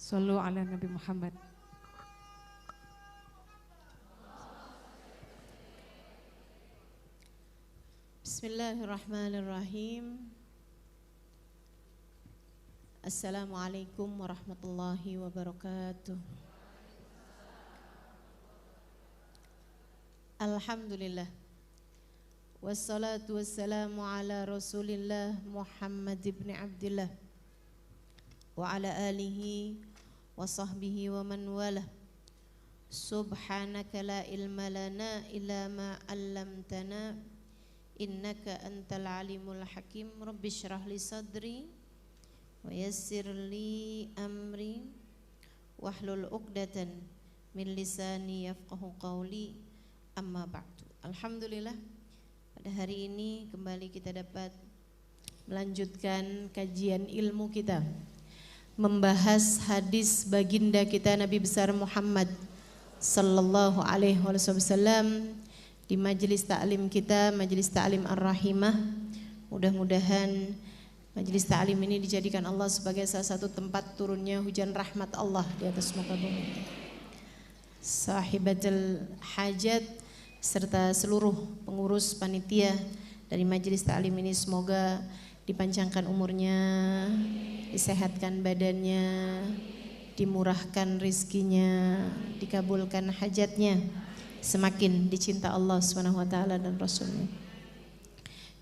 Sallu ala Nabi Muhammad. Bismillahirrahmanirrahim. Assalamualaikum warahmatullahi wabarakatuh. Alhamdulillah. Wassalatu wassalamu ala Rasulillah Muhammad ibn Abdillah wa ala alihi wa sahbihi wa man walah. Subhanaka la ilma lana illa ma 'allamtana innaka antal alimul hakim. Rabbi shrah li sadri wa yassir li amri wahlul 'uqdatan min lisani yafqahu qawli. Amma ba'du. Alhamdulillah, pada hari ini kembali kita dapat melanjutkan kajian ilmu kita, membahas hadis baginda kita Nabi besar Muhammad sallallahu alaihi wasallam di majelis ta'lim kita, majelis ta'lim Ar-Rahimah. Mudah-mudahan majelis ta'lim ini dijadikan Allah sebagai salah satu tempat turunnya hujan rahmat Allah di atas muka bumi. Sahibatul hajat serta seluruh pengurus panitia dari majelis ta'lim ini semoga dipanjangkan umurnya, disehatkan badannya, dimurahkan rizkinya, dikabulkan hajatnya, semakin dicinta Allah SWT dan Rasulnya.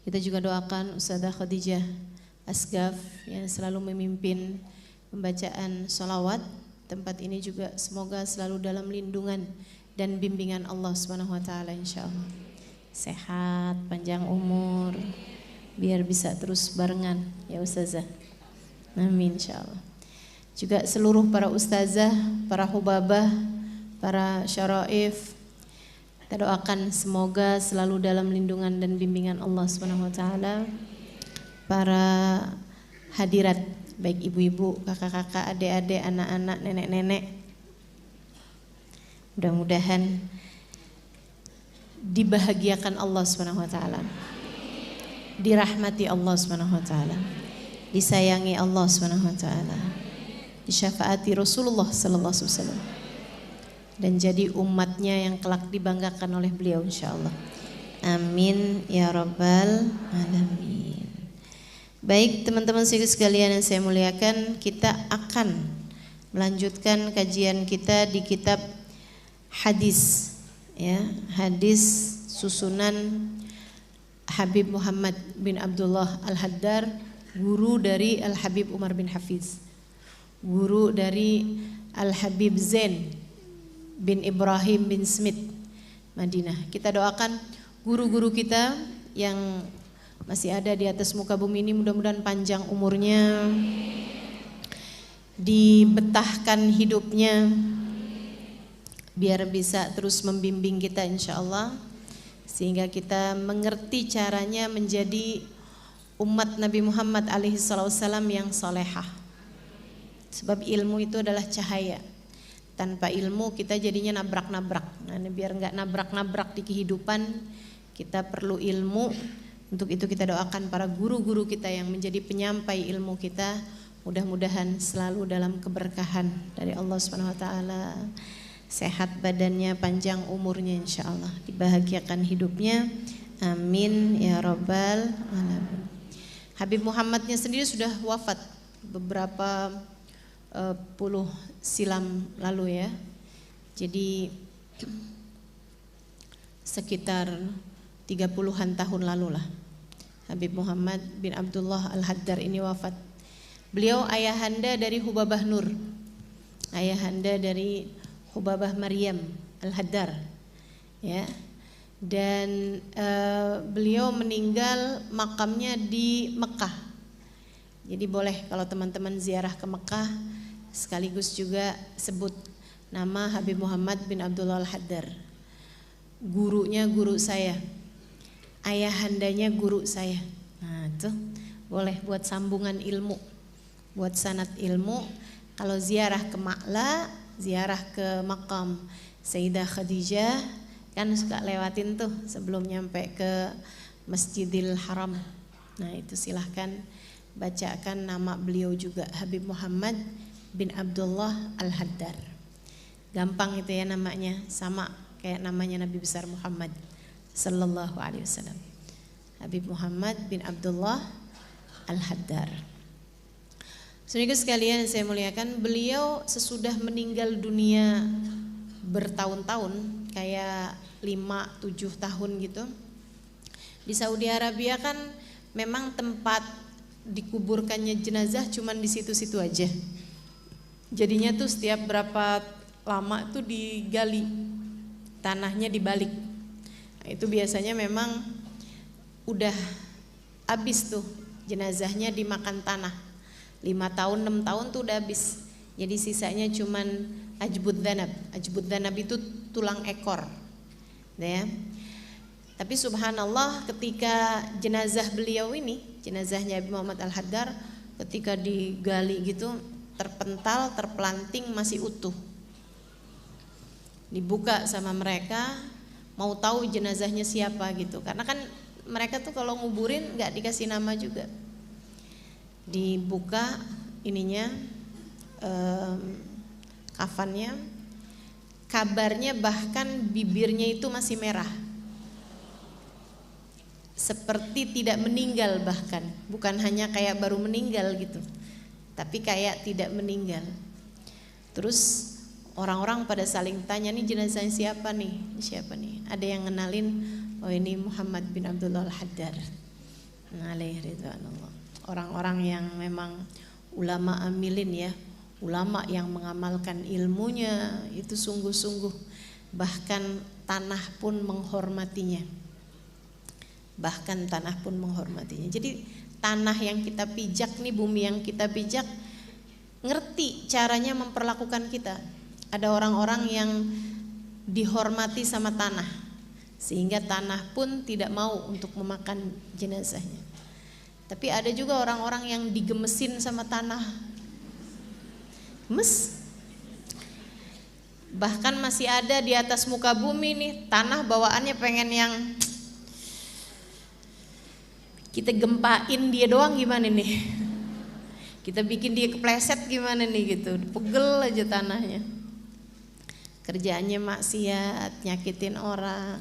Kita juga doakan Ustazah Khadijah Asgaf yang selalu memimpin pembacaan sholawat. Tempat ini juga semoga selalu dalam lindungan dan bimbingan Allah SWT, insyaallah. Sehat, panjang umur, biar bisa terus barengan ya Ustazah. Amin insyaallah. Juga seluruh para ustazah, para hubabah, para syaraif, kita doakan semoga selalu dalam lindungan dan bimbingan Allah SWT. Para hadirat, baik ibu-ibu, kakak-kakak, adik-adik, anak-anak, nenek-nenek, mudah-mudahan dibahagiakan Allah SWT, dirahmati Allah SWT, disayangi Allah SWT, disyafaati Rasulullah sallallahu alaihi wasallam, dan jadi umatnya yang kelak dibanggakan oleh beliau insyaallah. Amin ya rabbal alamin. Baik teman-teman sekalian yang saya muliakan, kita akan melanjutkan kajian kita di kitab hadis, ya, hadis susunan Habib Muhammad bin Abdullah Al-Haddar, guru dari Al-Habib Umar bin Hafiz, guru dari Al-Habib Zain bin Ibrahim bin Smith Madinah. Kita doakan guru-guru kita yang masih ada di atas muka bumi ini, mudah-mudahan panjang umurnya, dibetahkan hidupnya, biar bisa terus membimbing kita insyaallah, sehingga kita mengerti caranya menjadi umat Nabi Muhammad alaihi wasallam yang salehah. Sebab ilmu itu adalah cahaya. Tanpa ilmu kita jadinya nabrak-nabrak. Nah, biar enggak nabrak-nabrak di kehidupan, kita perlu ilmu. Untuk itu kita doakan para guru-guru kita yang menjadi penyampai ilmu kita, mudah-mudahan selalu dalam keberkahan dari Allah SWT, sehat badannya, panjang umurnya insyaallah, dibahagiakan hidupnya. Amin ya rabbal alamin. Habib Muhammadnya sendiri sudah wafat beberapa puluh silam lalu ya. Jadi sekitar 30-an tahun lalu lah Habib Muhammad bin Abdullah Al-Haddar ini wafat. Beliau ayahanda dari Hubabah Nur, ayahanda dari Hubabah Maryam Al-Haddar, ya. Dan beliau meninggal makamnya di Mekah. Jadi boleh kalau teman-teman ziarah ke Mekah, sekaligus juga sebut nama Habib Muhammad bin Abdullah Al-Haddar. Gurunya guru saya, ayahandanya guru saya. Nah tuh boleh buat sambungan ilmu, buat sanad ilmu. Kalau ziarah ke Ma'la, ziarah ke makam Sayyidah Khadijah, kan suka lewatin tuh sebelum nyampe ke Masjidil Haram. Nah itu silahkan bacakan nama beliau juga, Habib Muhammad bin Abdullah Al-Haddar. Gampang itu ya namanya, sama kayak namanya Nabi besar Muhammad sallallahu alaihi wasallam. Habib Muhammad bin Abdullah Al-Haddar. Saudara sekalian yang saya muliakan, beliau sesudah meninggal dunia bertahun-tahun, kayak 5-7 tahun gitu. Di Saudi Arabia kan memang tempat dikuburkannya jenazah cuman di situ-situ aja. Jadinya tuh setiap berapa lama tuh digali, tanahnya dibalik. Nah, itu biasanya memang udah habis tuh jenazahnya dimakan tanah. 5 tahun, 6 tahun tuh udah habis. Jadi sisanya cuman ajbud dhanab. Ajbud dhanab itu tulang ekor. Ya. Tapi subhanallah, ketika jenazah beliau ini, jenazahnya Habib Muhammad Al-Haddar, ketika digali gitu, terpental, terpelanting masih utuh. Dibuka sama mereka, mau tahu jenazahnya siapa gitu. Karena kan mereka tuh kalau nguburin nggak dikasih nama juga. Dibuka ininya, kafannya, kabarnya bahkan bibirnya itu masih merah, seperti tidak meninggal, bahkan bukan hanya kayak baru meninggal gitu, tapi kayak tidak meninggal. Terus orang-orang pada saling tanya, nih jenazahnya siapa nih? Siapa nih? Ada yang ngenalin, oh ini Muhammad bin Abdullah Al-Haddar. Alaihi ridwanullah. Orang-orang yang memang ulama amilin ya, ulama yang mengamalkan ilmunya itu sungguh-sungguh, bahkan tanah pun menghormatinya. Bahkan tanah pun menghormatinya. Jadi tanah yang kita pijak nih, bumi yang kita pijak, ngerti caranya memperlakukan kita. Ada orang-orang yang dihormati sama tanah, sehingga tanah pun tidak mau untuk memakan jenazahnya. Tapi ada juga orang-orang yang digemesin sama tanah, gemes. Bahkan masih ada di atas muka bumi nih, tanah bawaannya pengen yang kita gempain dia doang gimana nih, kita bikin dia kepleset gimana nih gitu, pegel aja tanahnya. Kerjaannya maksiat, nyakitin orang.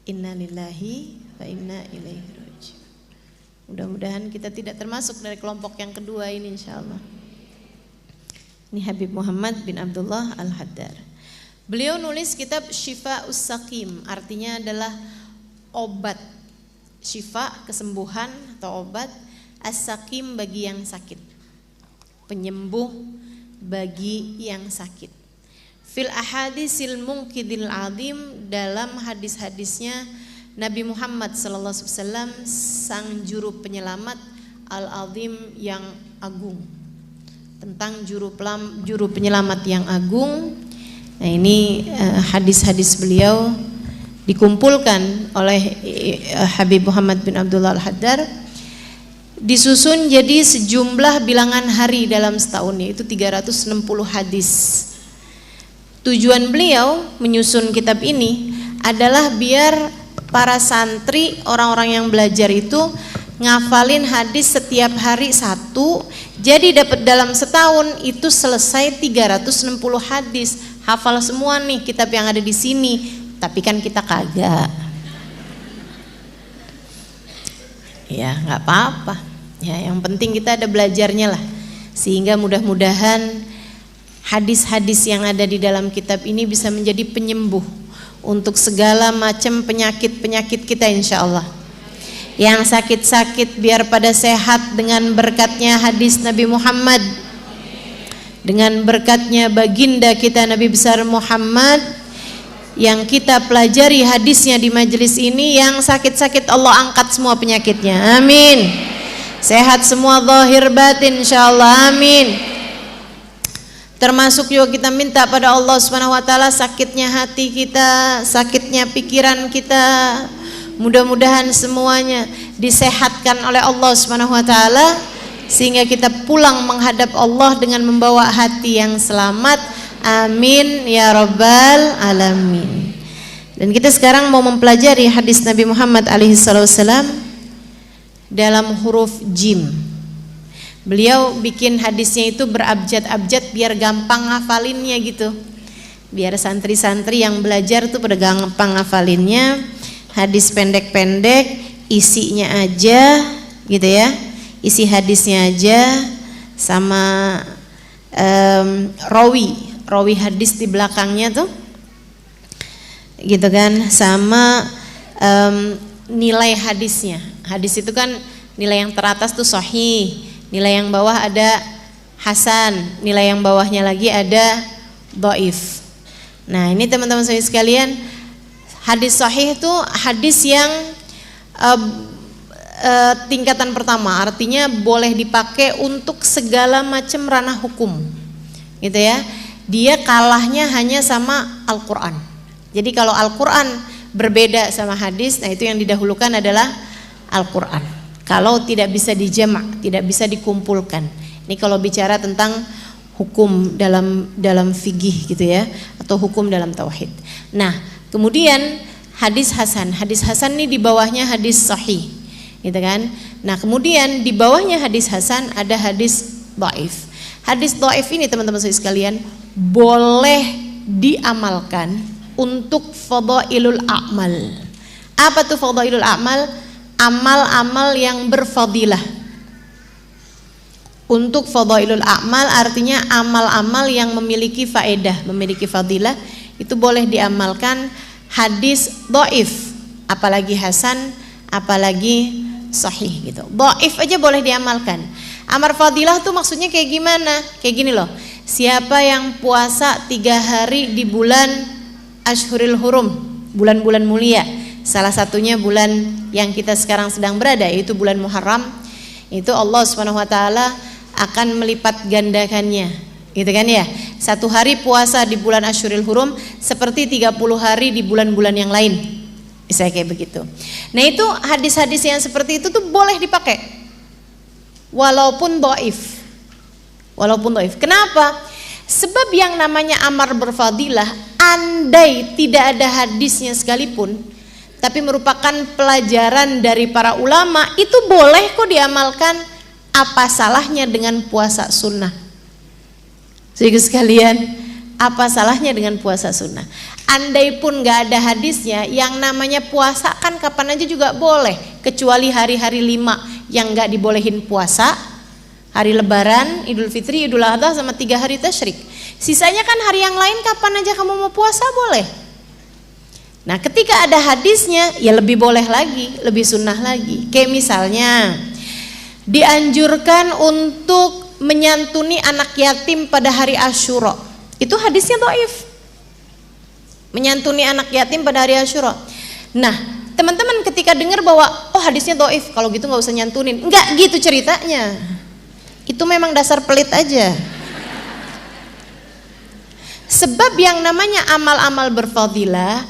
Innalillahi wa inna ilaihi raji'un. Mudah-mudahan kita tidak termasuk dari kelompok yang kedua ini insyaallah. Ini Habib Muhammad bin Abdullah Al-Haddar. Beliau nulis kitab Syifa'us Saqim, artinya adalah obat. Syifa, kesembuhan atau obat. As-Saqim bagi yang sakit, penyembuh bagi yang sakit. Fil ahadisil mungkidil azim, dalam hadis-hadisnya Nabi Muhammad sallallahu alaihi wasallam, sang juru penyelamat al-azim yang agung. Tentang juru penyelamat yang agung. Nah, ini hadis-hadis beliau dikumpulkan oleh Habib Muhammad bin Abdullah Al-Haddar, disusun jadi sejumlah bilangan hari dalam setahun, yaitu 360 hadis. Tujuan beliau menyusun kitab ini adalah biar para santri, orang-orang yang belajar itu ngafalin hadis setiap hari satu, jadi dapat dalam setahun itu selesai 360 hadis. Hafal semua nih kitab yang ada di sini. Tapi kan kita kagak. Ya nggak apa-apa. Ya yang penting kita ada belajarnya lah. Sehingga mudah-mudahan hadis-hadis yang ada di dalam kitab ini bisa menjadi penyembuh untuk segala macam penyakit-penyakit kita insya Allah. Yang sakit-sakit biar pada sehat dengan berkatnya hadis Nabi Muhammad, dengan berkatnya baginda kita Nabi besar Muhammad yang kita pelajari hadisnya di majelis ini. Yang sakit-sakit Allah angkat semua penyakitnya, amin. Sehat semua zahir batin insyaallah, amin. Termasuk juga kita minta pada Allah Subhanahu wa taala sakitnya hati kita, sakitnya pikiran kita, mudah-mudahan semuanya disehatkan oleh Allah Subhanahu wa taala, sehingga kita pulang menghadap Allah dengan membawa hati yang selamat. Amin ya rabbal alamin. Dan kita sekarang mau mempelajari hadis Nabi Muhammad alaihi wasallam dalam huruf jim. Beliau bikin hadisnya itu berabjad-abjad biar gampang ngafalinnya gitu. Biar santri-santri yang belajar tuh pada gampang ngafalinnya. Hadis pendek-pendek, isinya aja gitu ya. Isi hadisnya aja sama rawi hadis di belakangnya tuh. Gitu kan, sama nilai hadisnya. Hadis itu kan nilai yang teratas tuh sahih, nilai yang bawah ada hasan, nilai yang bawahnya lagi ada dhaif. Nah, ini teman-teman sekalian, hadis sahih itu hadis yang tingkatan pertama, artinya boleh dipakai untuk segala macam ranah hukum. Gitu ya. Dia kalahnya hanya sama Al-Qur'an. Jadi kalau Al-Qur'an berbeda sama hadis, nah itu yang didahulukan adalah Al-Qur'an. Kalau tidak bisa dijamak, tidak bisa dikumpulkan. Ini kalau bicara tentang hukum dalam fikih gitu ya, atau hukum dalam tauhid. Nah, kemudian hadis hasan. Hadis hasan ini di bawahnya hadis sahih. Gitu kan? Nah, kemudian di bawahnya hadis hasan ada hadis dhaif. Hadis dhaif ini teman-teman sekalian boleh diamalkan untuk fadhailul a'mal. Apa tuh fadhailul a'mal? Amal-amal yang berfadilah. Untuk fadhailul a'mal artinya amal-amal yang memiliki faedah, memiliki fadilah, itu boleh diamalkan hadis dhaif, apalagi hasan, apalagi sahih gitu. Dhaif aja boleh diamalkan. Amar fadilah tuh maksudnya kayak gimana? Kayak gini loh. Siapa yang puasa 3 hari di bulan Ashhurul Hurum, bulan-bulan mulia, salah satunya bulan yang kita sekarang sedang berada, yaitu bulan Muharram, itu Allah Subhanahu wa taala akan melipat gandakannya, gitu kan ya. 1 hari puasa di bulan Ashhurul Hurum seperti 30 hari di bulan-bulan yang lain. Bisa kayak begitu. Nah, itu hadis-hadis yang seperti itu tuh boleh dipakai. Walaupun dhaif. Walaupun dhaif. Kenapa? Sebab yang namanya amar berfadilah, andai tidak ada hadisnya sekalipun, tapi merupakan pelajaran dari para ulama, itu boleh kok diamalkan. Apa salahnya dengan puasa sunnah? Saudara sekalian, apa salahnya dengan puasa sunnah? Andai pun gak ada hadisnya, yang namanya puasa kan kapan aja juga boleh, kecuali hari-hari 5 yang gak dibolehin puasa, hari Lebaran, Idul Fitri, Idul Adha, sama 3 hari tasyrik. Sisanya kan hari yang lain kapan aja kamu mau puasa boleh. Nah, ketika ada hadisnya, ya lebih boleh lagi, lebih sunnah lagi. Kayak misalnya dianjurkan untuk menyantuni anak yatim pada hari Asyura. Itu hadisnya dhaif. Menyantuni anak yatim pada hari Asyura. Nah, teman-teman ketika dengar bahwa oh hadisnya dhaif, kalau gitu nggak usah nyantunin. Enggak gitu ceritanya. Itu memang dasar pelit aja. Sebab yang namanya amal-amal berfadilah,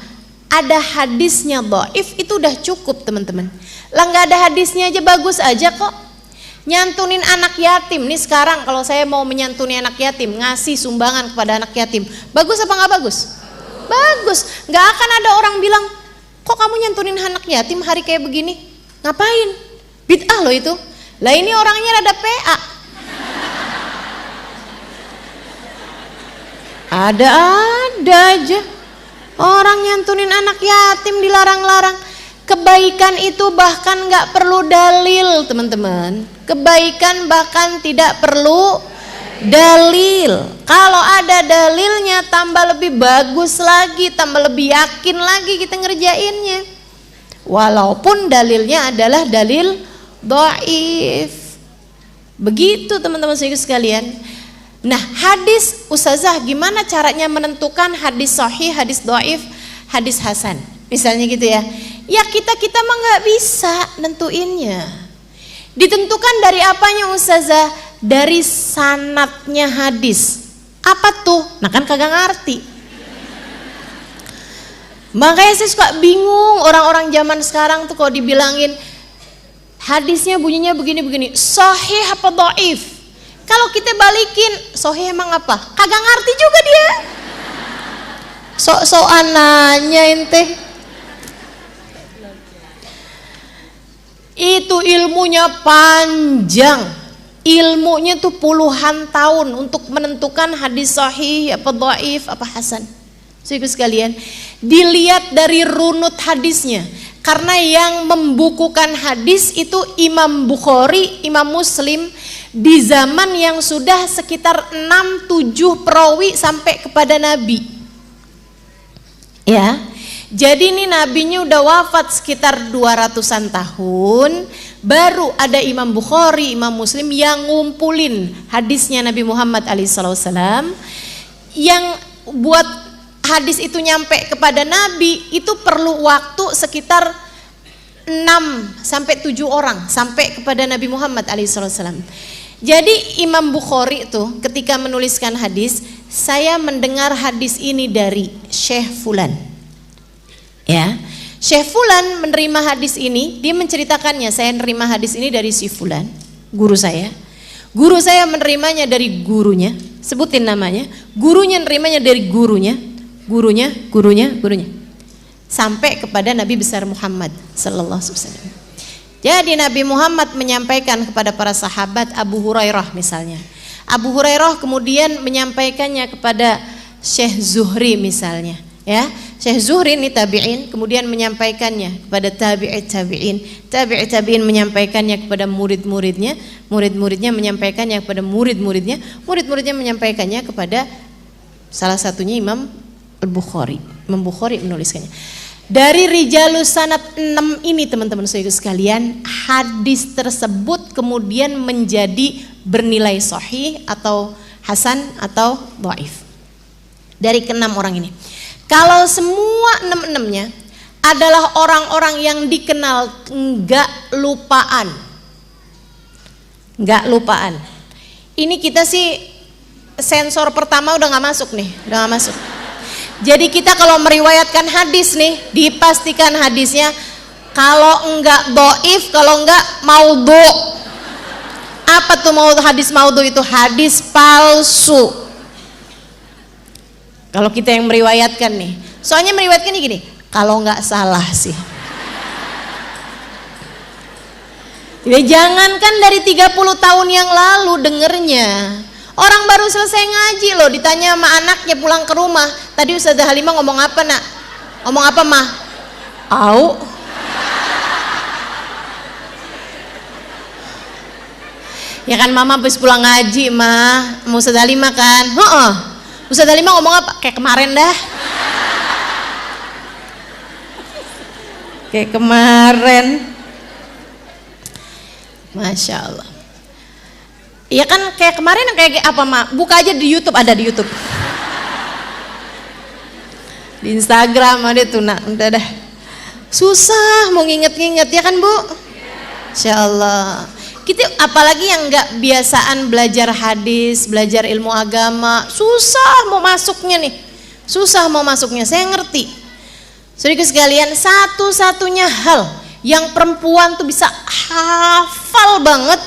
ada hadisnya dhaif itu udah cukup, teman-teman. Lah nggak ada hadisnya aja bagus aja kok. Nyantunin anak yatim nih, sekarang kalau saya mau menyantuni anak yatim, ngasih sumbangan kepada anak yatim, bagus apa nggak bagus? Bagus. Nggak akan ada orang bilang, kok kamu nyantunin anak yatim hari kayak begini? Ngapain? Bid'ah loh itu. Lah ini orangnya rada PA. Ada aja orang nyantunin anak yatim dilarang-larang. Kebaikan itu bahkan gak perlu dalil, teman-teman. Kebaikan bahkan tidak perlu dalil. Kalau ada dalilnya tambah lebih bagus lagi, tambah lebih yakin lagi kita ngerjainnya. Walaupun dalilnya adalah dalil dhaif. Begitu teman-teman sekalian. Nah, hadis ustazah gimana caranya menentukan hadis sahih, hadis dhaif, hadis hasan? Misalnya gitu ya. Ya kita mah nggak bisa nentuinnya. Ditentukan dari apanya ustazah? Dari sanadnya hadis. Apa tuh? Nah kan kagak ngerti. Makanya saya suka bingung orang-orang zaman sekarang tuh kalau dibilangin hadisnya bunyinya begini-begini, sahih apa dhaif? Kalau kita balikin, sahih emang apa? Kagak ngerti juga dia. Sok-sokan nanya ente. Itu ilmunya panjang. ilmunya tuh puluhan tahun untuk menentukan hadis sahih, apa dhaif, apa hasan. Saudara sekalian, dilihat dari runut hadisnya. Karena yang membukukan hadis itu Imam Bukhari, Imam Muslim di zaman yang sudah sekitar 6-7 perawi sampai kepada Nabi. Ya. Jadi ini nabinya udah wafat sekitar 200-an tahun, baru ada Imam Bukhari, Imam Muslim yang ngumpulin hadisnya Nabi Muhammad SAW. Yang buat hadis itu nyampe kepada Nabi itu perlu waktu sekitar 6-7 orang sampai kepada Nabi Muhammad SAW. Jadi Imam Bukhari itu ketika menuliskan hadis, saya mendengar hadis ini dari Syekh Fulan. Ya, Syekh Fulan menerima hadis ini, dia menceritakannya, saya menerima hadis ini dari si Fulan, guru saya. Guru saya menerimanya dari gurunya, sebutin namanya. Gurunya menerimanya dari gurunya, gurunya. Sampai kepada Nabi besar Muhammad sallallahu alaihi wasallam. Jadi Nabi Muhammad menyampaikan kepada para sahabat, Abu Hurairah misalnya. Abu Hurairah kemudian menyampaikannya kepada Syekh Zuhri misalnya. Ya, Syekh Zuhri ini tabi'in, kemudian menyampaikannya kepada tabi'in menyampaikannya kepada murid-muridnya, murid-muridnya menyampaikannya kepada murid-muridnya, murid-muridnya menyampaikannya kepada salah satunya Imam Al-Bukhari. Imam Bukhari menuliskannya. Dari rijalus sanad 6 ini teman-teman saudara sekalian, hadis tersebut kemudian menjadi bernilai sahih atau hasan atau dhaif. Dari ke-6 orang ini. Kalau semua 6-6-nya adalah orang-orang yang dikenal enggak lupaan. Ini kita sih sensor pertama udah nggak masuk nih, udah nggak masuk. Jadi kita kalau meriwayatkan hadis nih, dipastikan hadisnya kalau enggak dhaif, kalau enggak maudhu. Apa tuh hadis maudhu itu? Hadis palsu. Kalau kita yang meriwayatkan nih, soalnya meriwayatkan ini gini, kalau nggak salah sih. Ya jangankan dari 30 tahun yang lalu dengernya. Orang baru selesai ngaji loh, ditanya sama anaknya pulang ke rumah. Tadi Ustazah Halimah ngomong apa nak? Ngomong apa mah? Au. Ya kan mama habis pulang ngaji mah, mau Ustazah Halimah kan? Heeh. Ustazah Halimah ngomong apa? Kayak kemarin dah. Kayak kemarin. Masya Allah. Iya kan kayak kemarin kayak apa mak? Buka aja di YouTube, ada di YouTube. Di Instagram ada tuh nak. Udah dah. Susah mau nginget-nginget ya kan bu? Masya Allah. Kita apalagi yang nggak biasaan belajar hadis, belajar ilmu agama, susah mau masuknya nih, susah mau masuknya. Saya ngerti. Saudara sekalian, satu-satunya hal yang perempuan tuh bisa hafal banget,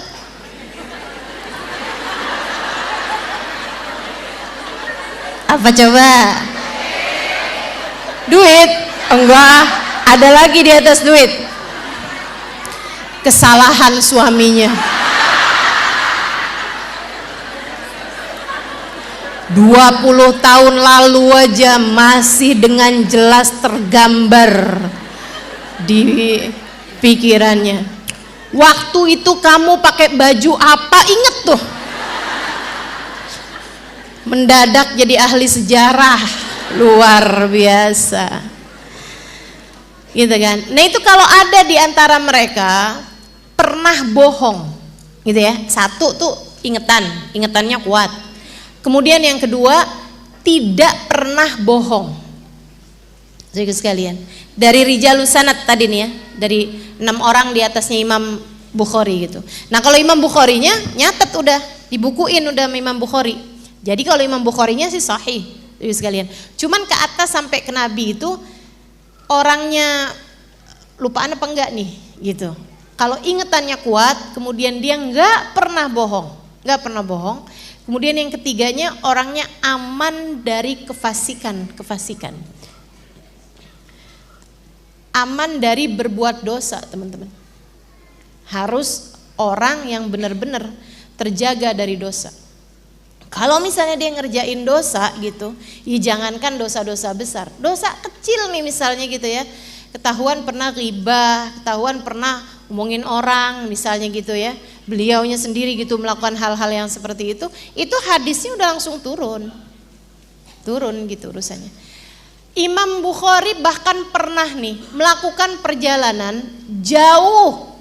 apa coba? Duit? Enggak, ada lagi di atas duit. Kesalahan suaminya. 20 tahun lalu aja masih dengan jelas tergambar di pikirannya. Waktu itu kamu pakai baju apa? Inget tuh. Mendadak jadi ahli sejarah. Luar biasa. Gitu kan. Nah itu kalau ada di antara mereka pernah bohong, gitu ya. Satu tuh ingetannya kuat. Kemudian yang kedua tidak pernah bohong. Saudara sekalian, dari rijalus sanad tadi nih ya, dari 6 orang di atasnya Imam Bukhari gitu. Nah kalau Imam Bukharinya nyatet udah, dibukuin udah Imam Bukhari. Jadi kalau Imam Bukharinya sih sahih, saudara sekalian. Cuman ke atas sampai ke Nabi itu orangnya lupaan apa enggak nih, gitu. Kalau ingetannya kuat, kemudian dia nggak pernah bohong. Kemudian yang ketiganya orangnya aman dari kefasikan. Aman dari berbuat dosa, teman-teman. Harus orang yang benar-benar terjaga dari dosa. Kalau misalnya dia ngerjain dosa gitu, ya jangankan dosa-dosa besar, dosa kecil nih misalnya gitu ya, ketahuan pernah ghibah, ketahuan pernah ngomongin orang misalnya gitu ya, beliaunya sendiri gitu melakukan hal-hal yang seperti itu hadisnya udah langsung turun gitu urusannya. Imam Bukhari bahkan pernah nih melakukan perjalanan jauh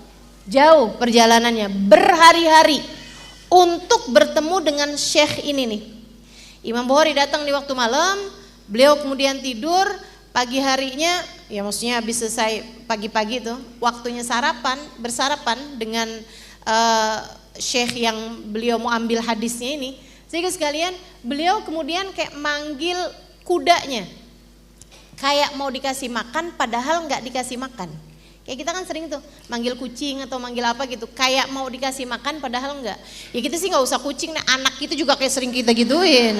perjalanannya berhari-hari untuk bertemu dengan syekh ini nih. Imam Bukhari datang di waktu malam, beliau kemudian tidur, pagi harinya ya maksudnya habis selesai pagi-pagi itu waktunya bersarapan dengan syekh yang beliau mau ambil hadisnya ini. Sehingga sekalian beliau kemudian kayak manggil kudanya, kayak mau dikasih makan padahal nggak dikasih makan. Kayak kita kan sering tuh manggil kucing atau manggil apa gitu, kayak mau dikasih makan padahal enggak. Ya kita sih nggak usah kucing, nah anak itu juga kayak sering kita gituin.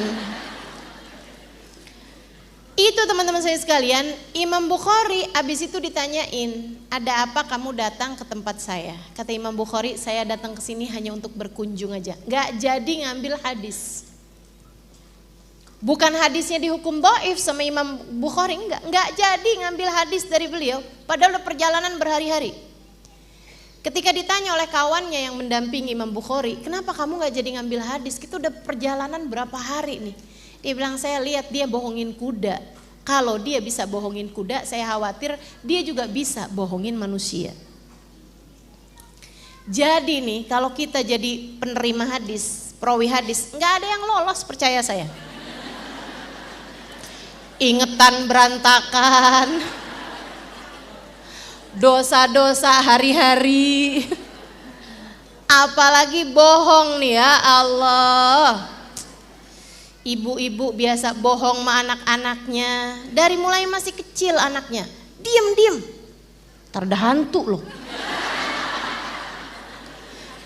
Itu teman-teman saya sekalian, Imam Bukhari abis itu ditanyain, ada apa kamu datang ke tempat saya? Kata Imam Bukhari, saya datang ke sini hanya untuk berkunjung aja, nggak jadi ngambil hadis. Bukan hadisnya dihukum dhaif sama Imam Bukhari, enggak jadi ngambil hadis dari beliau, padahal udah perjalanan berhari-hari. Ketika ditanya oleh kawannya yang mendampingi Imam Bukhari, kenapa kamu nggak jadi ngambil hadis? Kita udah perjalanan berapa hari nih? Dia bilang, saya lihat dia bohongin kuda. Kalau dia bisa bohongin kuda, saya khawatir dia juga bisa bohongin manusia. Jadi nih, kalau kita jadi penerima hadis, perawi hadis, nggak ada yang lolos, percaya saya. Ingetan berantakan, dosa-dosa hari-hari, apalagi bohong nih ya Allah. Ibu-ibu biasa bohong sama anak-anaknya, dari mulai masih kecil anaknya, diem, ntar ada hantu loh.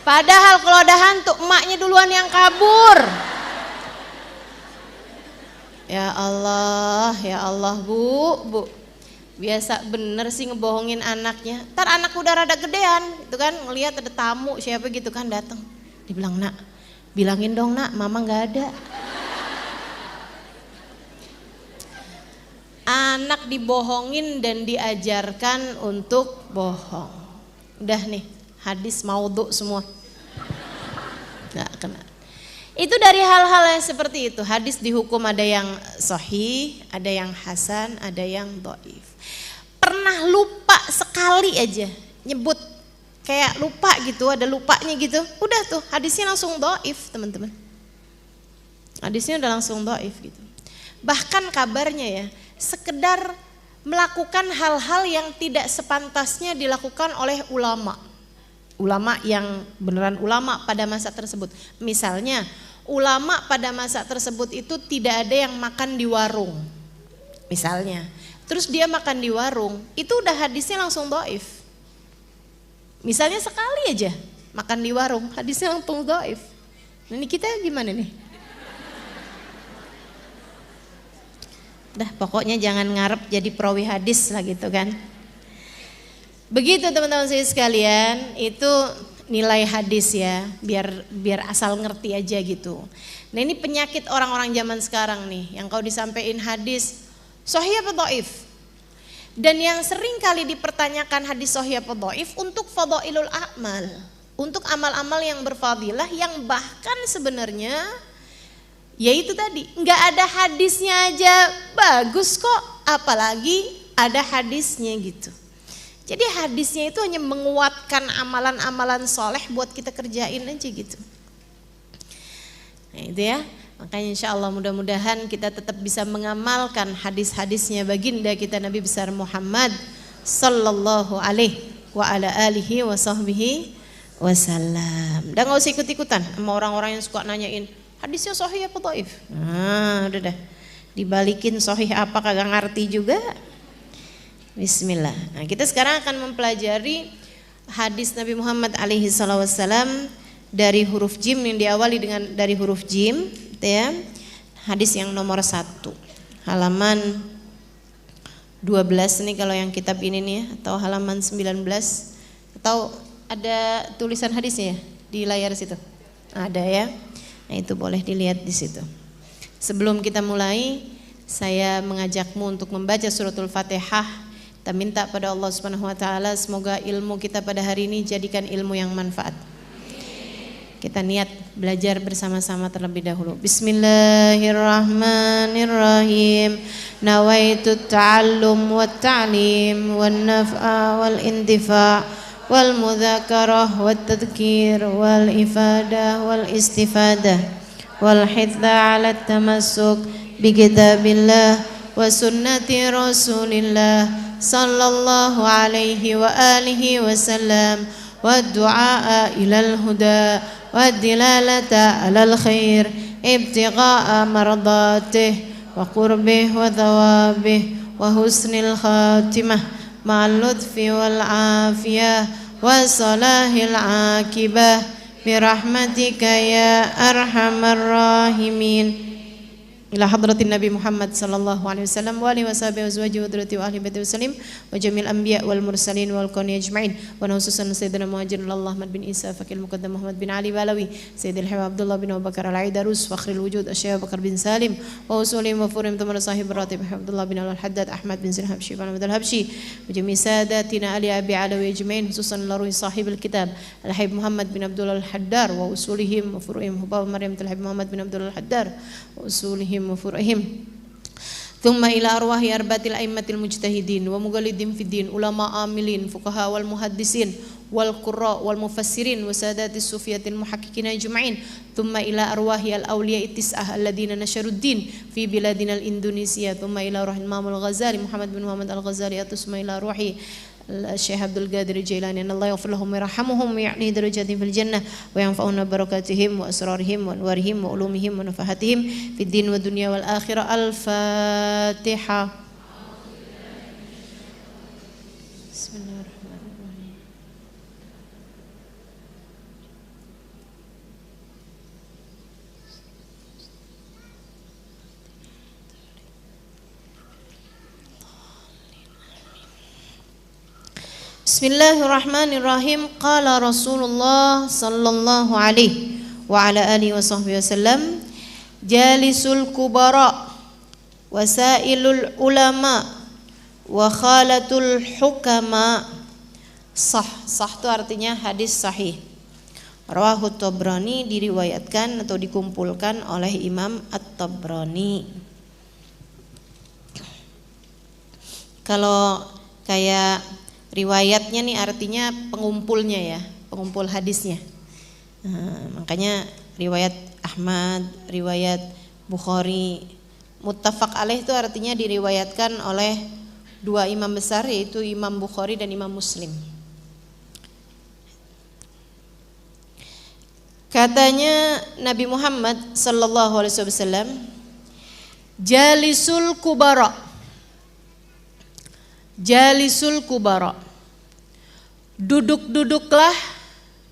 Padahal kalau ada hantu, emaknya duluan yang kabur. Ya Allah bu, biasa bener sih ngebohongin anaknya. Ntar anak udah rada gedean, itu kan ngelihat ada tamu siapa gitu kan datang, dibilang, nak, bilangin dong nak, mama nggak ada. Anak dibohongin dan diajarkan untuk bohong. Udah nih, hadis maudhu semua, nggak kena. Itu dari hal-hal yang seperti itu. Hadis dihukum ada yang sahih, ada yang hasan, ada yang dhaif. Pernah lupa sekali aja nyebut, kayak lupa gitu, ada lupanya gitu, udah tuh hadisnya langsung dhaif teman-teman. Hadisnya udah langsung dhaif gitu. Bahkan kabarnya ya, sekedar melakukan hal-hal yang tidak sepantasnya dilakukan oleh ulama yang beneran ulama pada masa tersebut. Misalnya ulama pada masa tersebut itu tidak ada yang makan di warung misalnya, terus dia makan di warung, itu udah hadisnya langsung dhaif. Misalnya sekali aja makan di warung, hadisnya langsung dhaif. Nah, ini kita gimana nih? Dah pokoknya jangan ngarep jadi perawi hadis lah gitu kan. Begitu teman-teman saya sekalian, itu nilai hadis ya, biar asal ngerti aja gitu. Nah ini penyakit orang-orang zaman sekarang nih, yang kalau disampaikan hadis sahih apa dhaif. Dan yang sering kali dipertanyakan hadis sahih apa dhaif untuk fadhailul a'mal, untuk amal-amal yang berfadilah yang bahkan sebenarnya ya itu tadi, nggak ada hadisnya aja bagus kok, apalagi ada hadisnya gitu. Jadi hadisnya itu hanya menguatkan amalan-amalan soleh buat kita kerjain aja gitu. Nah itu ya, makanya insya Allah mudah-mudahan kita tetap bisa mengamalkan hadis-hadisnya baginda kita Nabi besar Muhammad sallallahu alaihi wa ala alihi wa sahbihi wasallam. Dan gak usah ikut-ikutan sama orang-orang yang suka nanyain hadisnya sahih apa dhaif. Nah udah dah, dibalikin sahih apa kagak ngerti juga. Bismillah. Nah, kita sekarang akan mempelajari hadis Nabi Muhammad alaihi wasallam dari huruf jim, yang diawali dengan dari huruf jim, gitu ya. Hadis yang nomor 1, halaman 12 nih kalau yang kitab ini nih ya, atau halaman 19, atau ada tulisan hadisnya ya di layar situ. Ada ya. Nah, itu boleh dilihat di situ. Sebelum kita mulai, saya mengajakmu untuk membaca suratul Fatihah. Kita minta pada Allah Subhanahu wa taala semoga ilmu kita pada hari ini jadikan ilmu yang manfaat. Kita niat belajar bersama-sama terlebih dahulu. Bismillahirrahmanirrahim. Nawaitu ta'allum wa ta'lim wa naf'a wal intifa' wal mudzakarah wa tadhkir wal ifadah wal istifadah wal hitha 'ala tamassuk bi kitabillah wa sunnati rasulillah sallallahu alaihi wa alihi wasallam wa du'a ilal huda wa dilalata alal khair ibtigha'a mardatih wa qurbih wa thawabih wa husnil khatimah ma'al lutfi wal afiyah wa salahil akibah birahmatika ya arhamar rahimin. Ila hadratin Nabi Muhammad sallallahu alaihi wasallam wa alihi washabihi wazwajihi wa dzurriyyatihi wa ahli baitihi wasallim wa jamil anbiya wal mursalin wal qawni ajma'in wa khususan sayyidina Muhajirin Allah Ahmad bin Isa Fakil Muqaddam Muhammad bin Ali Balawi Sayyidil Habib Abdullah bin Abu Bakar Al-Aidarus Fakhrul Wujud Asy-Syaikh Bakar bin Salim wa usulihim wa furim tamar sahib ratib Abdullah bin Al-Haddad Ahmad bin Sirhab Syibban Abdul Habsyi wa jami' sadatina Ali Abi Alawi ajma'in khususan laruhi sahibul kitab Al-Habib Muhammad bin Abdullah Al-Haddar wa usulihim wa furu'ihim Hubab Maryam Al-Habib Muhammad bin Abdullah Al-Haddar wa usulihim mufurahim thumma ila arwahi arbatil aimmatil mujtahidin wa mughalidin fid din ulama amilin fuqaha wal muhaddisin wal qurra wal mufassirin wa sadatis sufiyatil muhaqqiqin ajma'in thumma ila arwahi al awliya tis'ah alladhina nasharuddin fi biladina al Indonesia thumma ila ruhil Imam al-Ghazali Muhammad bin Muhammad al-Ghazali thumma ila ruhi Syekh Abdul Qadir Jailani Allah yaghfir lahum wa yarhamhum wa ya'ni darajatihim fil jannah wa yanfa'una barakatihim wa asrarihim wa anwarihim wa ulumihim wa nafahatihim fid din wa dunya wal akhirah. Al-Fatihah. Bismillahirrahmanirrahim. Bismillahirrahmanirrahim. Qala Rasulullah sallallahu alaihi wa ala alihi wa sahbihi wasallam jalisul kubara wasailul ulama wa khalatul hukama. Sah itu artinya hadis sahih. Rawahu Tabrani, diriwayatkan atau dikumpulkan oleh Imam At-Tabrani. Kalau kayak riwayatnya nih artinya pengumpulnya ya, pengumpul hadisnya. Makanya riwayat Ahmad, riwayat Bukhari, muttafaq alaih itu artinya diriwayatkan oleh dua imam besar yaitu Imam Bukhari dan Imam Muslim. Katanya Nabi Muhammad sallallahu alaihi wasallam, jalisul kubara. Jalisul kubara. Duduk-duduklah,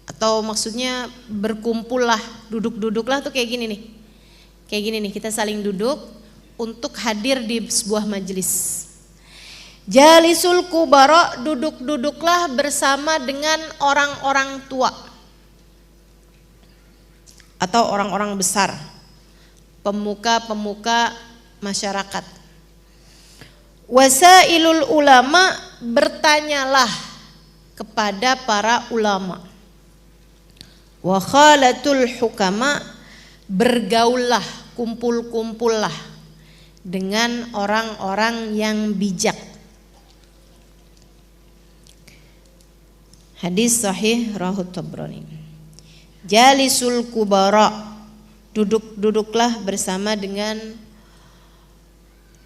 atau maksudnya berkumpullah, duduk-duduklah tuh kayak gini nih. Kayak gini nih, kita saling duduk untuk hadir di sebuah majelis. Jalisul kubara, duduk-duduklah bersama dengan orang-orang tua atau orang-orang besar, pemuka-pemuka masyarakat. Wasailul ulama, bertanyalah kepada para ulama. Wa khalatul hukama, bergaullah, kumpul-kumpullah dengan orang-orang yang bijak. Hadis sahih rawahu Tabrani. Jalisul kubara, duduk-duduklah bersama dengan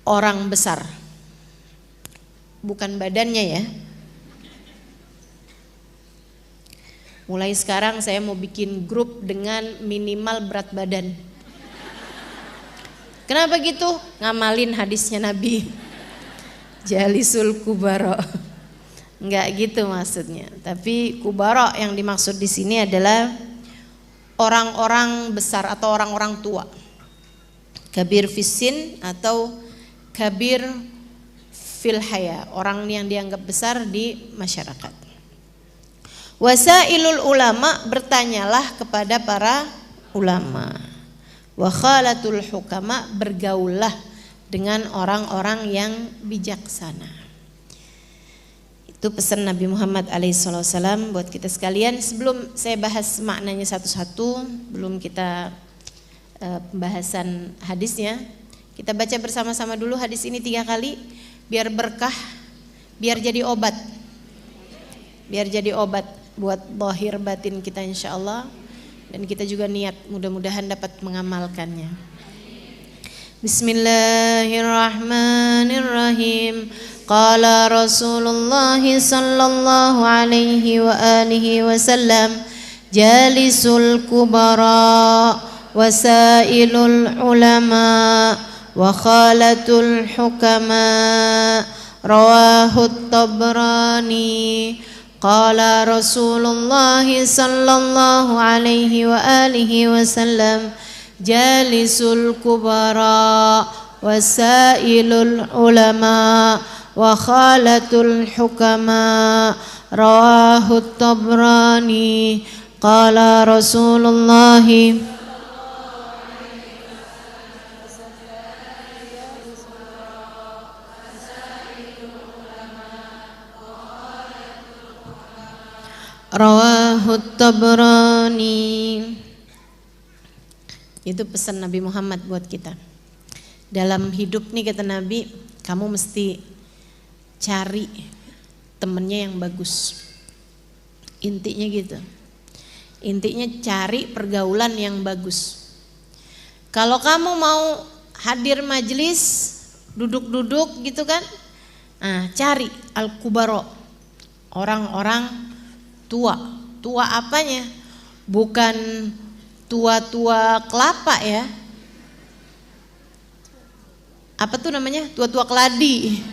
orang besar. Bukan badannya ya. Mulai sekarang saya mau bikin grup dengan minimal berat badan. Kenapa gitu? Ngamalin hadisnya Nabi. Jalisul kubara. Enggak gitu maksudnya. Tapi kubara yang dimaksud di sini adalah orang-orang besar atau orang-orang tua. Kabir fisin atau kabir fil haya, orang yang dianggap besar di masyarakat. Wasailul ulama, bertanyalah kepada para ulama. Wa khalatul hukama, bergaullah dengan orang-orang yang bijaksana. Itu pesan Nabi Muhammad alaihissalam buat kita sekalian. Sebelum saya bahas maknanya satu-satu, belum kita pembahasan hadisnya, kita baca bersama-sama dulu hadis ini 3 kali, biar berkah, biar jadi obat, buat zahir batin kita insyaallah, dan kita juga niat mudah-mudahan dapat mengamalkannya. Bismillahirrahmanirrahim. Qala Rasulullah sallallahu alaihi wa alihi wasallam, jalisul kubara wasailul ulama wa khalatul hukama, rawahu Tabrani. Qala Rasulullah sallallahu alaihi wa alihi wasallam, jalisul kubara wasailul ulama wa khalatul hukama, rawahu Tabrani. Qala Rasulullah rawahu Tabrani. Itu pesan Nabi Muhammad buat kita. Dalam hidup nih kata Nabi, kamu mesti cari temennya yang bagus. Intinya gitu. Intinya cari pergaulan yang bagus. Kalau kamu mau hadir majelis, duduk-duduk gitu kan, cari al-kubaro, orang-orang tua. Tua apanya? Bukan tua-tua kelapa ya. Apa tuh namanya? Tua-tua keladi.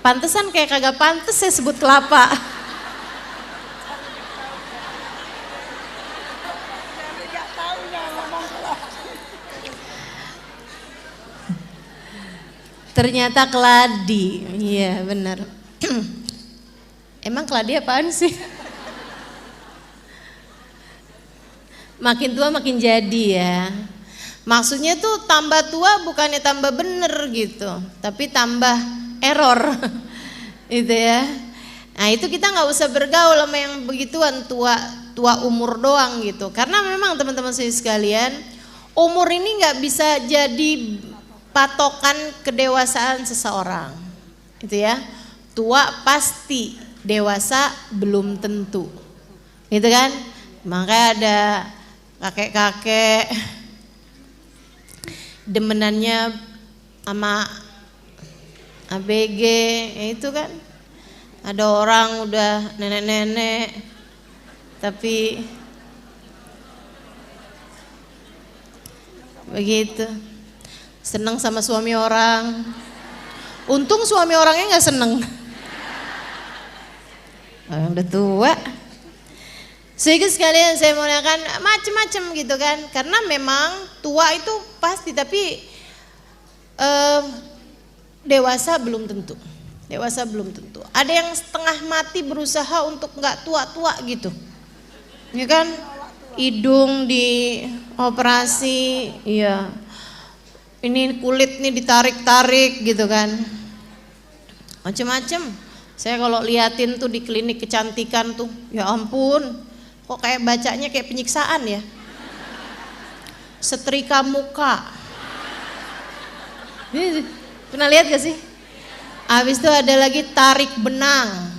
Pantesan kayak kagak pantes saya sebut kelapa. Ternyata keladi. Iya benar. Emang keladi apaan sih? Makin tua makin jadi ya. Maksudnya tuh tambah tua bukannya tambah bener gitu, tapi tambah error. Itu ya. Nah itu kita nggak usah bergaul sama yang begituan, tua umur doang gitu. Karena memang teman-teman saya sekalian, umur ini nggak bisa jadi patokan kedewasaan seseorang. Itu ya. Tua pasti, dewasa belum tentu. Gitu kan? Makanya ada kakek-kakek demenannya sama ABG, ya itu kan. Ada orang udah nenek-nenek tapi begitu seneng sama suami orang. Untung suami orangnya nggak seneng. Orang udah tua. Sehingga sekalian saya mau katakan macam-macam gitu kan, karena memang tua itu pasti, tapi dewasa belum tentu. Dewasa belum tentu. Ada yang setengah mati berusaha untuk nggak tua-tua gitu, ya kan? Hidung dioperasi, iya. Ini kulit nih ditarik-tarik gitu kan, macam-macam. Saya kalau liatin tuh di klinik kecantikan tuh, ya ampun. Kok kayak bacanya kayak penyiksaan ya. Setrika muka. Pernah lihat gak sih? Habis itu ada lagi tarik benang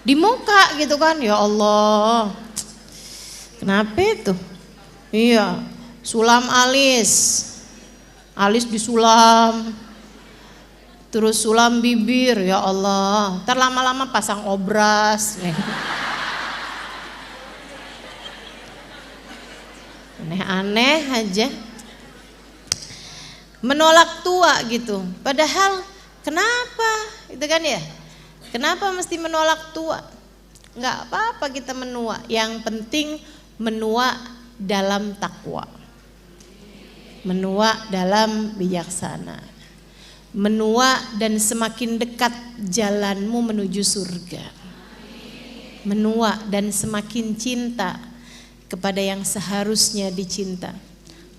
di muka gitu kan. Ya Allah, kenapa itu? Iya, sulam alis, alis disulam, terus sulam bibir. Ya Allah, ntar lama-lama pasang obras. Aneh-aneh aja. Menolak tua gitu. Padahal kenapa? Itu kan ya. Kenapa mesti menolak tua? Enggak apa-apa kita menua. Yang penting menua dalam takwa. Menua dalam bijaksana. Menua dan semakin dekat jalanmu menuju surga. Menua dan semakin cinta kepada yang seharusnya dicinta,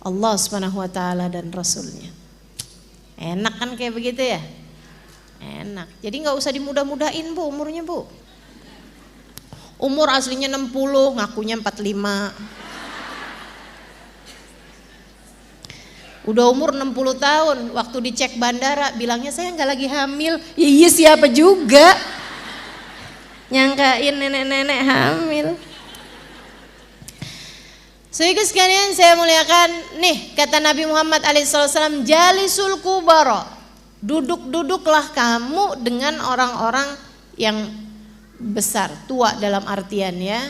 Allah Subhanahu wa taala dan Rasulnya. Enak kan kayak begitu ya? Enak. Jadi nggak usah dimudah-mudahin Bu umurnya Bu. Umur aslinya 60, ngakunya 45. Udah umur 60 tahun, waktu dicek bandara bilangnya saya nggak lagi hamil. Ya iya siapa juga nyangkain nenek-nenek hamil. Saudara sekalian saya muliakan, nih kata Nabi Muhammad SAW, jalisul kubara, duduk-duduklah kamu dengan orang-orang yang besar, tua dalam artian ya,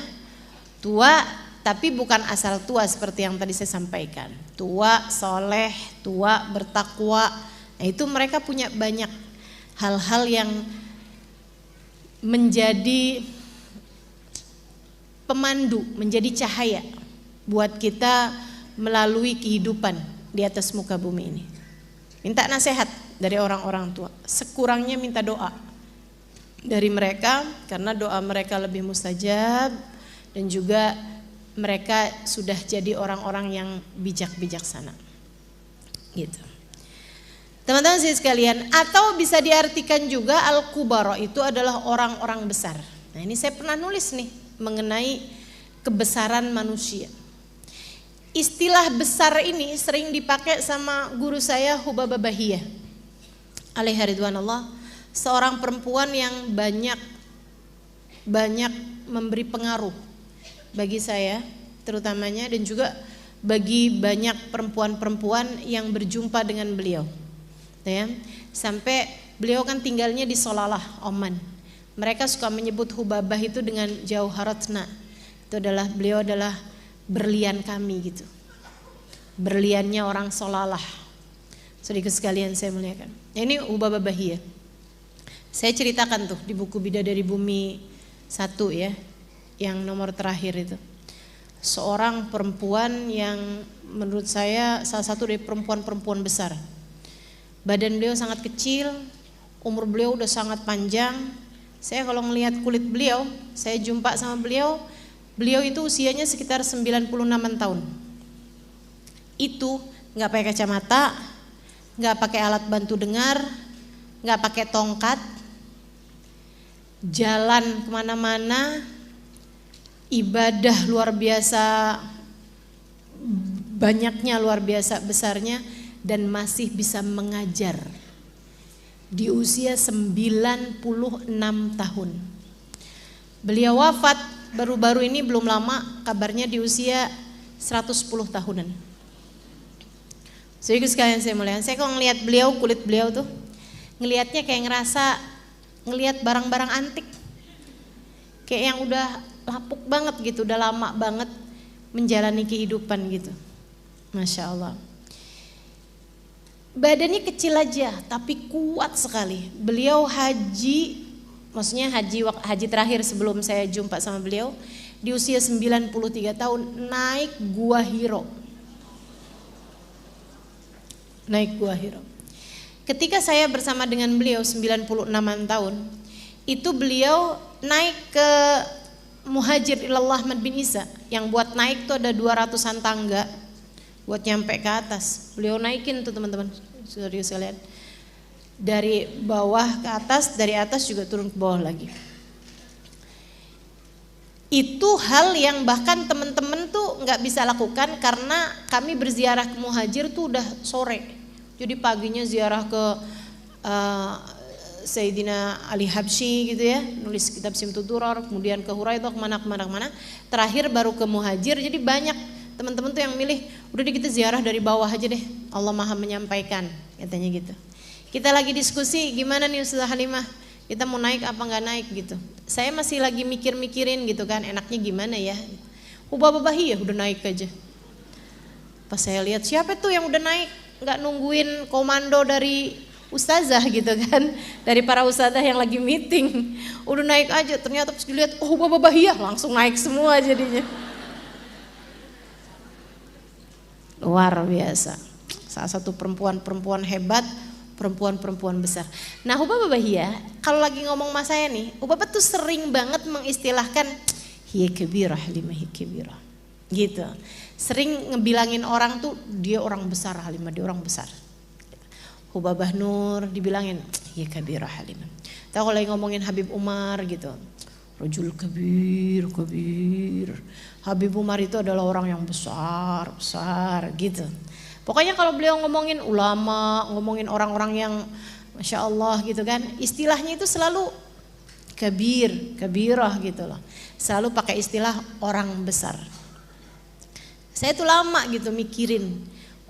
tua tapi bukan asal tua seperti yang tadi saya sampaikan, tua soleh, tua bertakwa. Nah itu mereka punya banyak hal-hal yang menjadi pemandu, menjadi cahaya buat kita melalui kehidupan di atas muka bumi ini. Minta nasihat dari orang-orang tua, sekurangnya minta doa dari mereka karena doa mereka lebih mustajab dan juga mereka sudah jadi orang-orang yang bijak-bijaksana. Gitu. Teman-teman sekalian, atau bisa diartikan juga al-kubara itu adalah orang-orang besar. Nah, ini saya pernah nulis nih mengenai kebesaran manusia. Istilah besar ini sering dipakai sama guru saya Hubabah Bahiyah alaihi ridwanullah, seorang perempuan yang banyak memberi pengaruh bagi saya terutamanya dan juga bagi banyak perempuan-perempuan yang berjumpa dengan beliau. Ya, sampai beliau kan tinggalnya di Solalah, Oman. Mereka suka menyebut Hubabah itu dengan Jauharatna. Itu adalah beliau adalah berlian kami gitu. Berliannya orang Solalah. Sedikit sekalian saya muliakan. Ini Hubabah Bahiyah. Saya ceritakan tuh di buku Bidadari Bumi 1 ya, yang nomor terakhir itu. Seorang perempuan yang menurut saya salah satu dari perempuan-perempuan besar. Badan beliau sangat kecil, umur beliau udah sangat panjang. Saya kalau melihat kulit beliau, saya jumpa sama beliau, beliau itu usianya sekitar 96-an tahun. Itu nggak pakai kacamata, nggak pakai alat bantu dengar, nggak pakai tongkat, jalan kemana-mana, ibadah luar biasa, banyaknya luar biasa besarnya, dan masih bisa mengajar di usia 96 tahun. Beliau wafat baru-baru ini, belum lama kabarnya, di usia 110 tahunan. Jadi sekalian saya muliakan, saya kalau ngelihat beliau, kulit beliau tuh ngelihatnya kayak ngerasa ngelihat barang-barang antik, kayak yang udah lapuk banget gitu, udah lama banget menjalani kehidupan gitu. Masya Allah. Badannya kecil aja tapi kuat sekali. Beliau haji, maksudnya haji terakhir sebelum saya jumpa sama beliau, di usia 93 tahun naik Gua Hiro. Naik Gua Hiro. Ketika saya bersama dengan beliau 96-an tahun, itu beliau naik ke Muhajir Ilallah Ahmad bin Isa, yang buat naik tuh ada 200-an tangga buat nyampe ke atas. Beliau naikin tuh teman-teman, serius kalian. Dari bawah ke atas, dari atas juga turun ke bawah lagi. Itu hal yang bahkan teman-teman tuh nggak bisa lakukan karena kami berziarah ke Muhajir tuh udah sore. Jadi paginya ziarah ke Sayyidina Ali Habsyi gitu ya, nulis kitab Simtud Durar, kemudian ke Huraidah, kemana. Terakhir baru ke Muhajir. Jadi banyak teman-teman tuh yang milih, udah deh kita ziarah dari bawah aja deh, Allah Maha menyampaikan, katanya gitu. Kita lagi diskusi gimana nih Ustazah Halimah, kita mau naik apa nggak naik gitu. Saya masih lagi mikirin gitu kan, enaknya gimana ya. Hubabah Bahiyah udah naik aja. Pas saya lihat siapa tuh yang udah naik, nggak nungguin komando dari ustazah gitu kan, dari para ustazah yang lagi meeting, udah naik aja. Ternyata pas dilihat, oh Hubabah Bahiyah, langsung naik semua jadinya. Luar biasa, salah satu perempuan hebat, perempuan besar. Nah Hubabah Bahiyah kalau lagi ngomong sama saya nih, Hubabah tuh sering banget mengistilahkan hiya kabirah lima hiya kabirah. gitu. Sering ngebilangin orang tuh dia orang besar Halimah, dia orang besar. Hubabah Nur dibilangin ya kabirah Halimah. Tahu kalau ngomongin Habib Umar gitu, rajul kabir. Habib Umar itu adalah orang yang besar gitu. Pokoknya kalau beliau ngomongin ulama, ngomongin orang-orang yang Masya Allah gitu kan, istilahnya itu selalu kabirah gitu loh. Selalu pakai istilah orang besar. Saya tuh lama gitu mikirin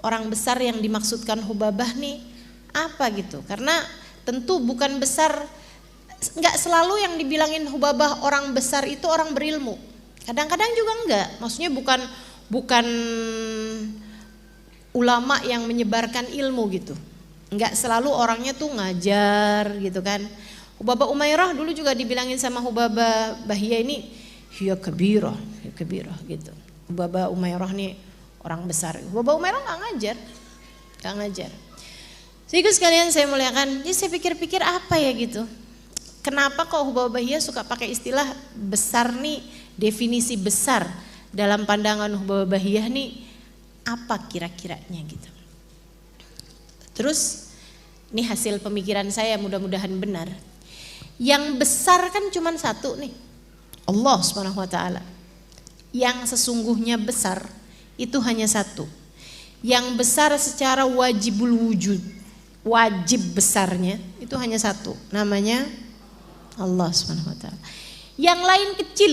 orang besar yang dimaksudkan Hubabah nih apa gitu. Karena tentu bukan besar, nggak selalu yang dibilangin Hubabah orang besar itu orang berilmu. Kadang-kadang juga enggak. Maksudnya bukan ulama yang menyebarkan ilmu gitu. Enggak selalu orangnya tuh ngajar gitu kan. Hubabah Umairah dulu juga dibilangin sama Hubabah Bahiyah ini hiya kabirah gitu. Hubabah Umairah nih orang besar. Hubabah Umairah nggak ngajar. Jadi sekalian saya muliakan, jadi saya pikir-pikir apa ya gitu. Kenapa kok Hubabah Bahiyah suka pakai istilah besar nih, definisi besar dalam pandangan Hubabah Bahiyah nih apa kira-kiranya gitu. Terus ini hasil pemikiran saya, mudah-mudahan benar. Yang besar kan cuma satu nih, Allah Subhanahu wa taala. Yang sesungguhnya besar itu hanya satu. Yang besar secara wajibul wujud, wajib besarnya itu hanya satu, namanya Allah Subhanahu wa taala. Yang lain kecil,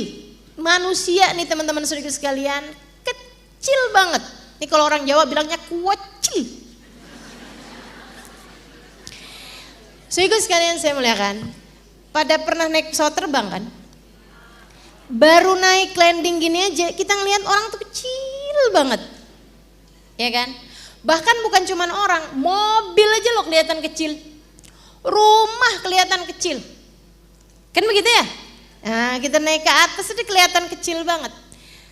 manusia nih teman-teman saudara sekalian, kecil banget. Ini kalau orang Jawa bilangnya kucil. Saudara sekalian saya muliakan, pada pernah naik pesawat terbang kan? Baru naik landing gini aja kita ngelihat orang tuh kecil banget. Ya kan? Bahkan bukan cuman orang, mobil aja loh kelihatan kecil. Rumah kelihatan kecil. Kan begitu ya? Nah, kita naik ke atas itu kelihatan kecil banget.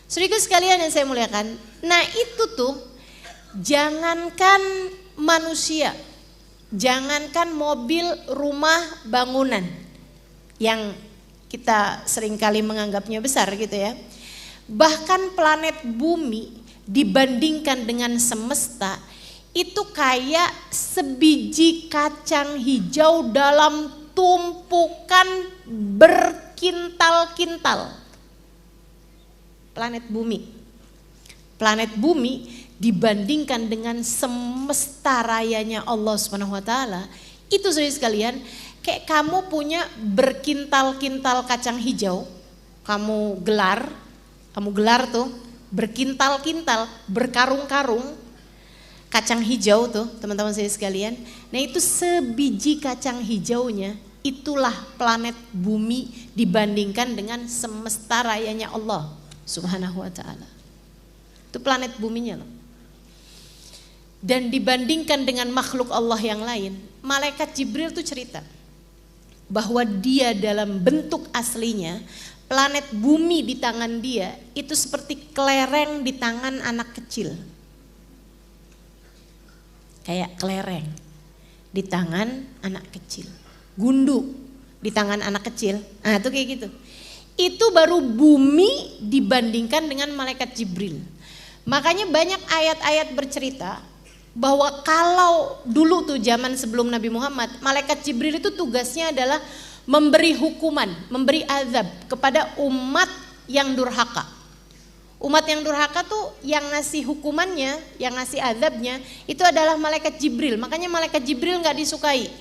Saudara sekalian yang saya muliakan, nah itu tuh jangankan manusia, jangankan mobil, rumah, bangunan yang kita seringkali menganggapnya besar gitu ya. Bahkan planet bumi dibandingkan dengan semesta itu kayak sebiji kacang hijau dalam tumpukan berkintal-kintal. Planet bumi dibandingkan dengan semesta rayanya Allah Subhanahu wa taala, itu saudara sekalian kayak kamu punya berkintal-kintal kacang hijau, kamu gelar tuh berkintal-kintal, berkarung-karung kacang hijau tuh teman-teman saya sekalian. Nah itu sebiji kacang hijaunya, itulah planet bumi dibandingkan dengan semesta rayanya Allah Subhanahu wa ta'ala. Itu planet buminya loh. Dan dibandingkan dengan makhluk Allah yang lain, malaikat Jibril tuh cerita bahwa dia dalam bentuk aslinya, planet bumi di tangan dia itu seperti kelereng di tangan anak kecil. Kayak kelereng di tangan anak kecil. Gundu di tangan anak kecil. Nah itu kayak gitu. Itu baru bumi dibandingkan dengan malaikat Jibril. Makanya banyak ayat-ayat bercerita bahwa kalau dulu tuh zaman sebelum Nabi Muhammad, malaikat Jibril itu tugasnya adalah memberi hukuman, memberi azab kepada umat yang durhaka. Umat yang durhaka tuh yang ngasih hukumannya, yang ngasih azabnya itu adalah malaikat Jibril. Makanya malaikat Jibril nggak disukai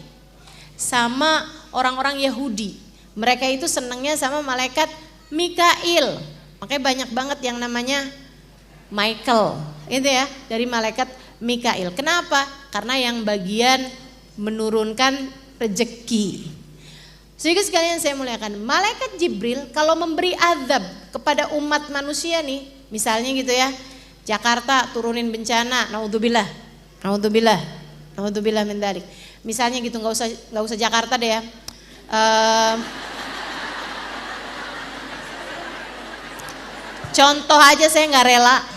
sama orang-orang Yahudi. Mereka itu senangnya sama malaikat Mikail. Makanya banyak banget yang namanya Michael, itu ya, dari malaikat Mikail. Kenapa? Karena yang bagian menurunkan rezeki. Sehingga sekalian saya muliakan, malaikat Jibril kalau memberi azab kepada umat manusia nih, misalnya gitu ya, Jakarta turunin bencana, naudzubillah min dzalik. Misalnya gitu, nggak usah Jakarta deh ya. Contoh aja saya nggak rela.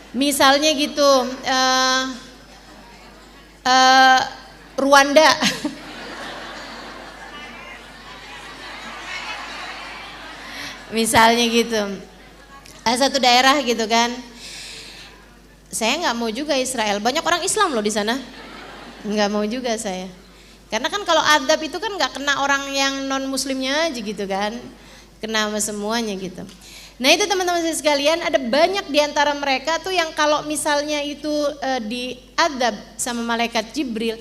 Misalnya gitu, Rwanda. Misalnya gitu. Satu daerah gitu kan. Saya nggak mau juga Israel, banyak orang Islam loh di sana. Nggak mau juga saya. Karena kan kalau adab itu kan nggak kena orang yang non muslimnya aja gitu kan. Kena sama semuanya gitu. Nah itu teman-teman sekalian, ada banyak di antara mereka tuh yang kalau misalnya itu diadab sama malaikat Jibril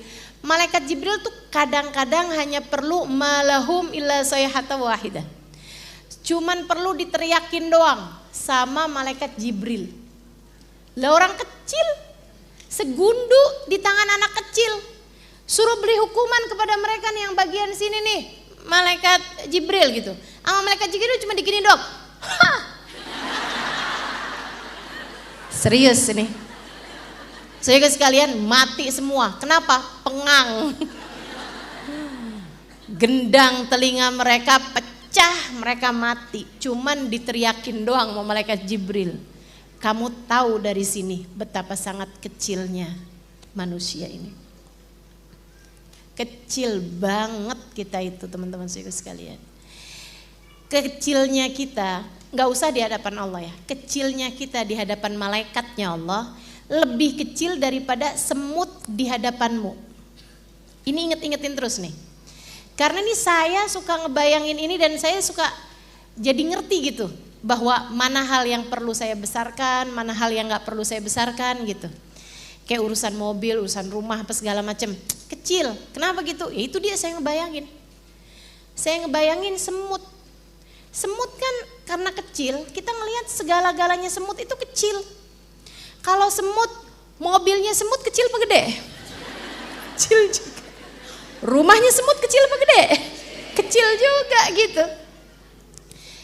tuh kadang-kadang hanya perlu malahum illa sayhata wahidah. Cuman perlu diteriakin doang sama malaikat Jibril. Lah orang kecil segundu di tangan anak kecil, suruh beri hukuman kepada mereka nih yang bagian sini nih, malaikat Jibril gitu. Sama malaikat Jibril cuma digini dok. Serius ini. Saudara sekalian mati semua. Kenapa? Pengang. Gendang telinga mereka pecah, mereka mati. Cuman diteriakin doang sama malaikat Jibril. Kamu tahu dari sini betapa sangat kecilnya manusia ini. Kecil banget kita itu teman-teman sekalian. Kecilnya kita, gak usah di hadapan Allah ya. Kecilnya kita di hadapan malaikatnya Allah lebih kecil daripada semut di hadapanmu. Ini inget-ingetin terus nih. Karena nih saya suka ngebayangin ini dan saya suka jadi ngerti gitu. Bahwa mana hal yang perlu saya besarkan, mana hal yang gak perlu saya besarkan gitu. Kayak urusan mobil, urusan rumah, apa segala macam. Kecil, kenapa gitu? Ya itu dia saya ngebayangin. Saya ngebayangin semut. Semut kan karena kecil, kita ngelihat segala-galanya semut itu kecil. Kalau semut, mobilnya semut kecil apa gede? Kecil juga. Rumahnya semut kecil apa gede? Kecil juga gitu.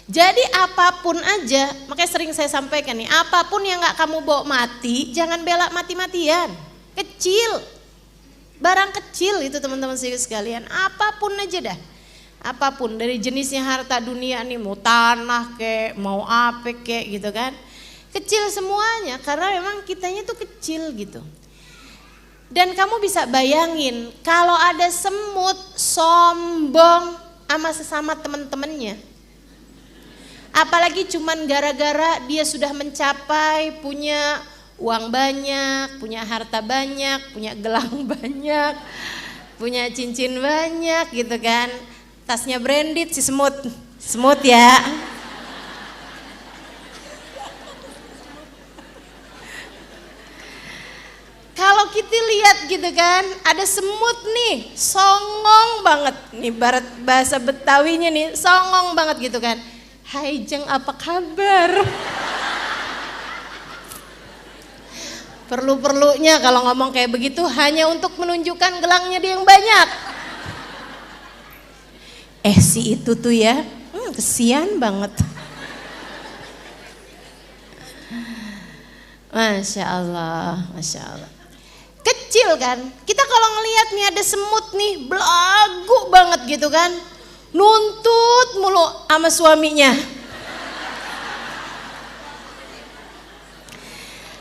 Jadi apapun aja, makanya sering saya sampaikan nih, apapun yang gak kamu bawa mati, jangan bela mati-matian. Kecil, barang kecil itu teman-teman sekalian, apapun aja dah. Apapun dari jenisnya harta dunia nih, mau tanah kek, mau apa kek gitu kan. Kecil semuanya karena memang kitanya tuh kecil gitu. Dan kamu bisa bayangin kalau ada semut sombong sama sesama teman-temannya. Apalagi cuman gara-gara dia sudah mencapai punya uang banyak, punya harta banyak, punya gelang banyak, punya cincin banyak gitu kan. Tasnya branded si semut ya. Kalau kita lihat gitu kan, ada semut nih, songong banget. Nih bahasa Betawinya nih, songong banget gitu kan. Hai Jeng, apa kabar? Perlu-perlunya kalau ngomong kayak begitu hanya untuk menunjukkan gelangnya dia yang banyak. Si itu tuh ya, kesian banget. Masya Allah, Masya Allah. Kecil kan, kita kalau ngelihat nih ada semut nih, belagu banget gitu kan. Nuntut mulu sama suaminya.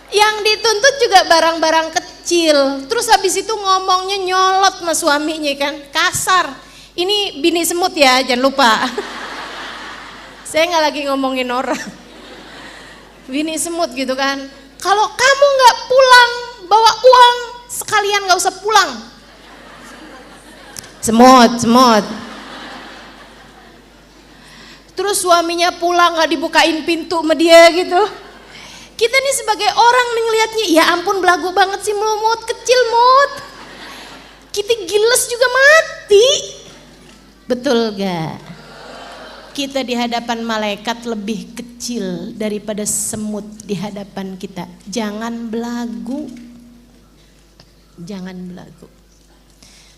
Yang dituntut juga barang-barang kecil. Terus habis itu ngomongnya nyolot sama suaminya kan, kasar. Ini bini semut ya, jangan lupa. Saya nggak lagi ngomongin orang. Bini semut gitu kan. Kalau kamu nggak pulang bawa uang, sekalian nggak usah pulang. Semut. Terus suaminya pulang nggak dibukain pintu sama dia gitu. Kita nih sebagai orang nih ngeliatnya, ya ampun belagu banget sih mut, kecil mut. Kita giles juga mati. Betul gak? Kita di hadapan malaikat lebih kecil daripada semut di hadapan kita. Jangan belagu. Jangan belagu.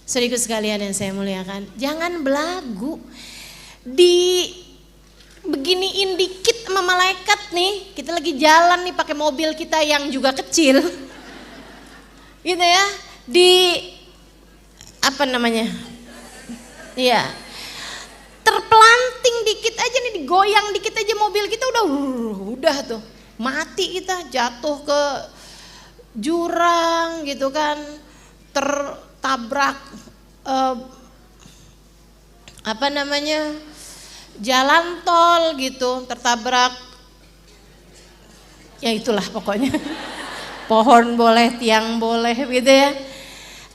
Saudaraku sekalian yang saya muliakan, jangan belagu. Beginiin dikit sama malaikat nih, kita lagi jalan nih pakai mobil kita yang juga kecil, gitu ya, iya, terpelanting dikit aja nih, digoyang dikit aja mobil kita udah tuh, mati kita, jatuh ke jurang gitu kan, tertabrak jalan tol gitu, tertabrak Ya itulah pokoknya. Pohon boleh, tiang boleh gitu ya.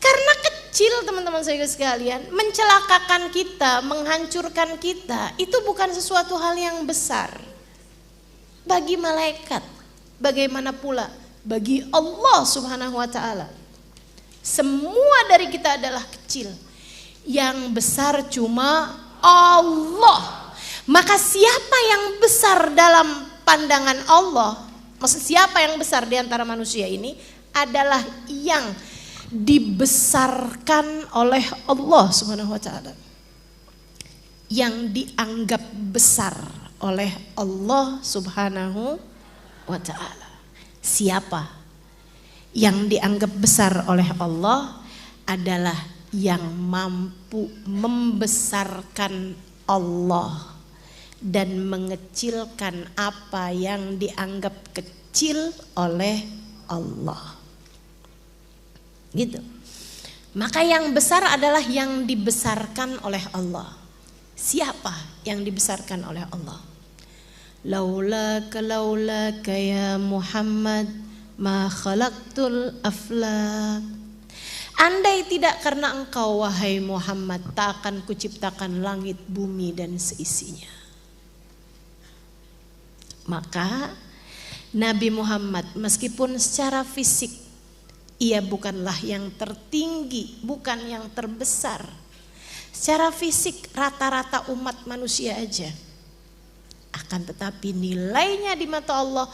Karena kecil teman-teman saya sekalian, mencelakakan kita, menghancurkan kita, itu bukan sesuatu hal yang besar. Bagi malaikat, bagaimana pula bagi Allah Subhanahu wa taala. Semua dari kita adalah kecil. Yang besar cuma Allah. Maka siapa yang besar dalam pandangan Allah? Maksud siapa yang besar di antara manusia ini adalah yang dibesarkan oleh Allah Subhanahu wa taala. Yang dianggap besar oleh Allah Subhanahu wa taala. Siapa yang dianggap besar oleh Allah adalah yang mampu membesarkan Allah dan mengecilkan apa yang dianggap kecil oleh Allah. Gitu. Maka yang besar adalah yang dibesarkan oleh Allah. Siapa yang dibesarkan oleh Allah? Laulaka ya Muhammad ma khalaqtul aflak. Andai tidak karena engkau wahai Muhammad, tak akan kuciptakan langit, bumi dan seisinya. Maka Nabi Muhammad meskipun secara fisik ia bukanlah yang tertinggi, bukan yang terbesar. Secara fisik rata-rata umat manusia aja. Akan tetapi nilainya di mata Allah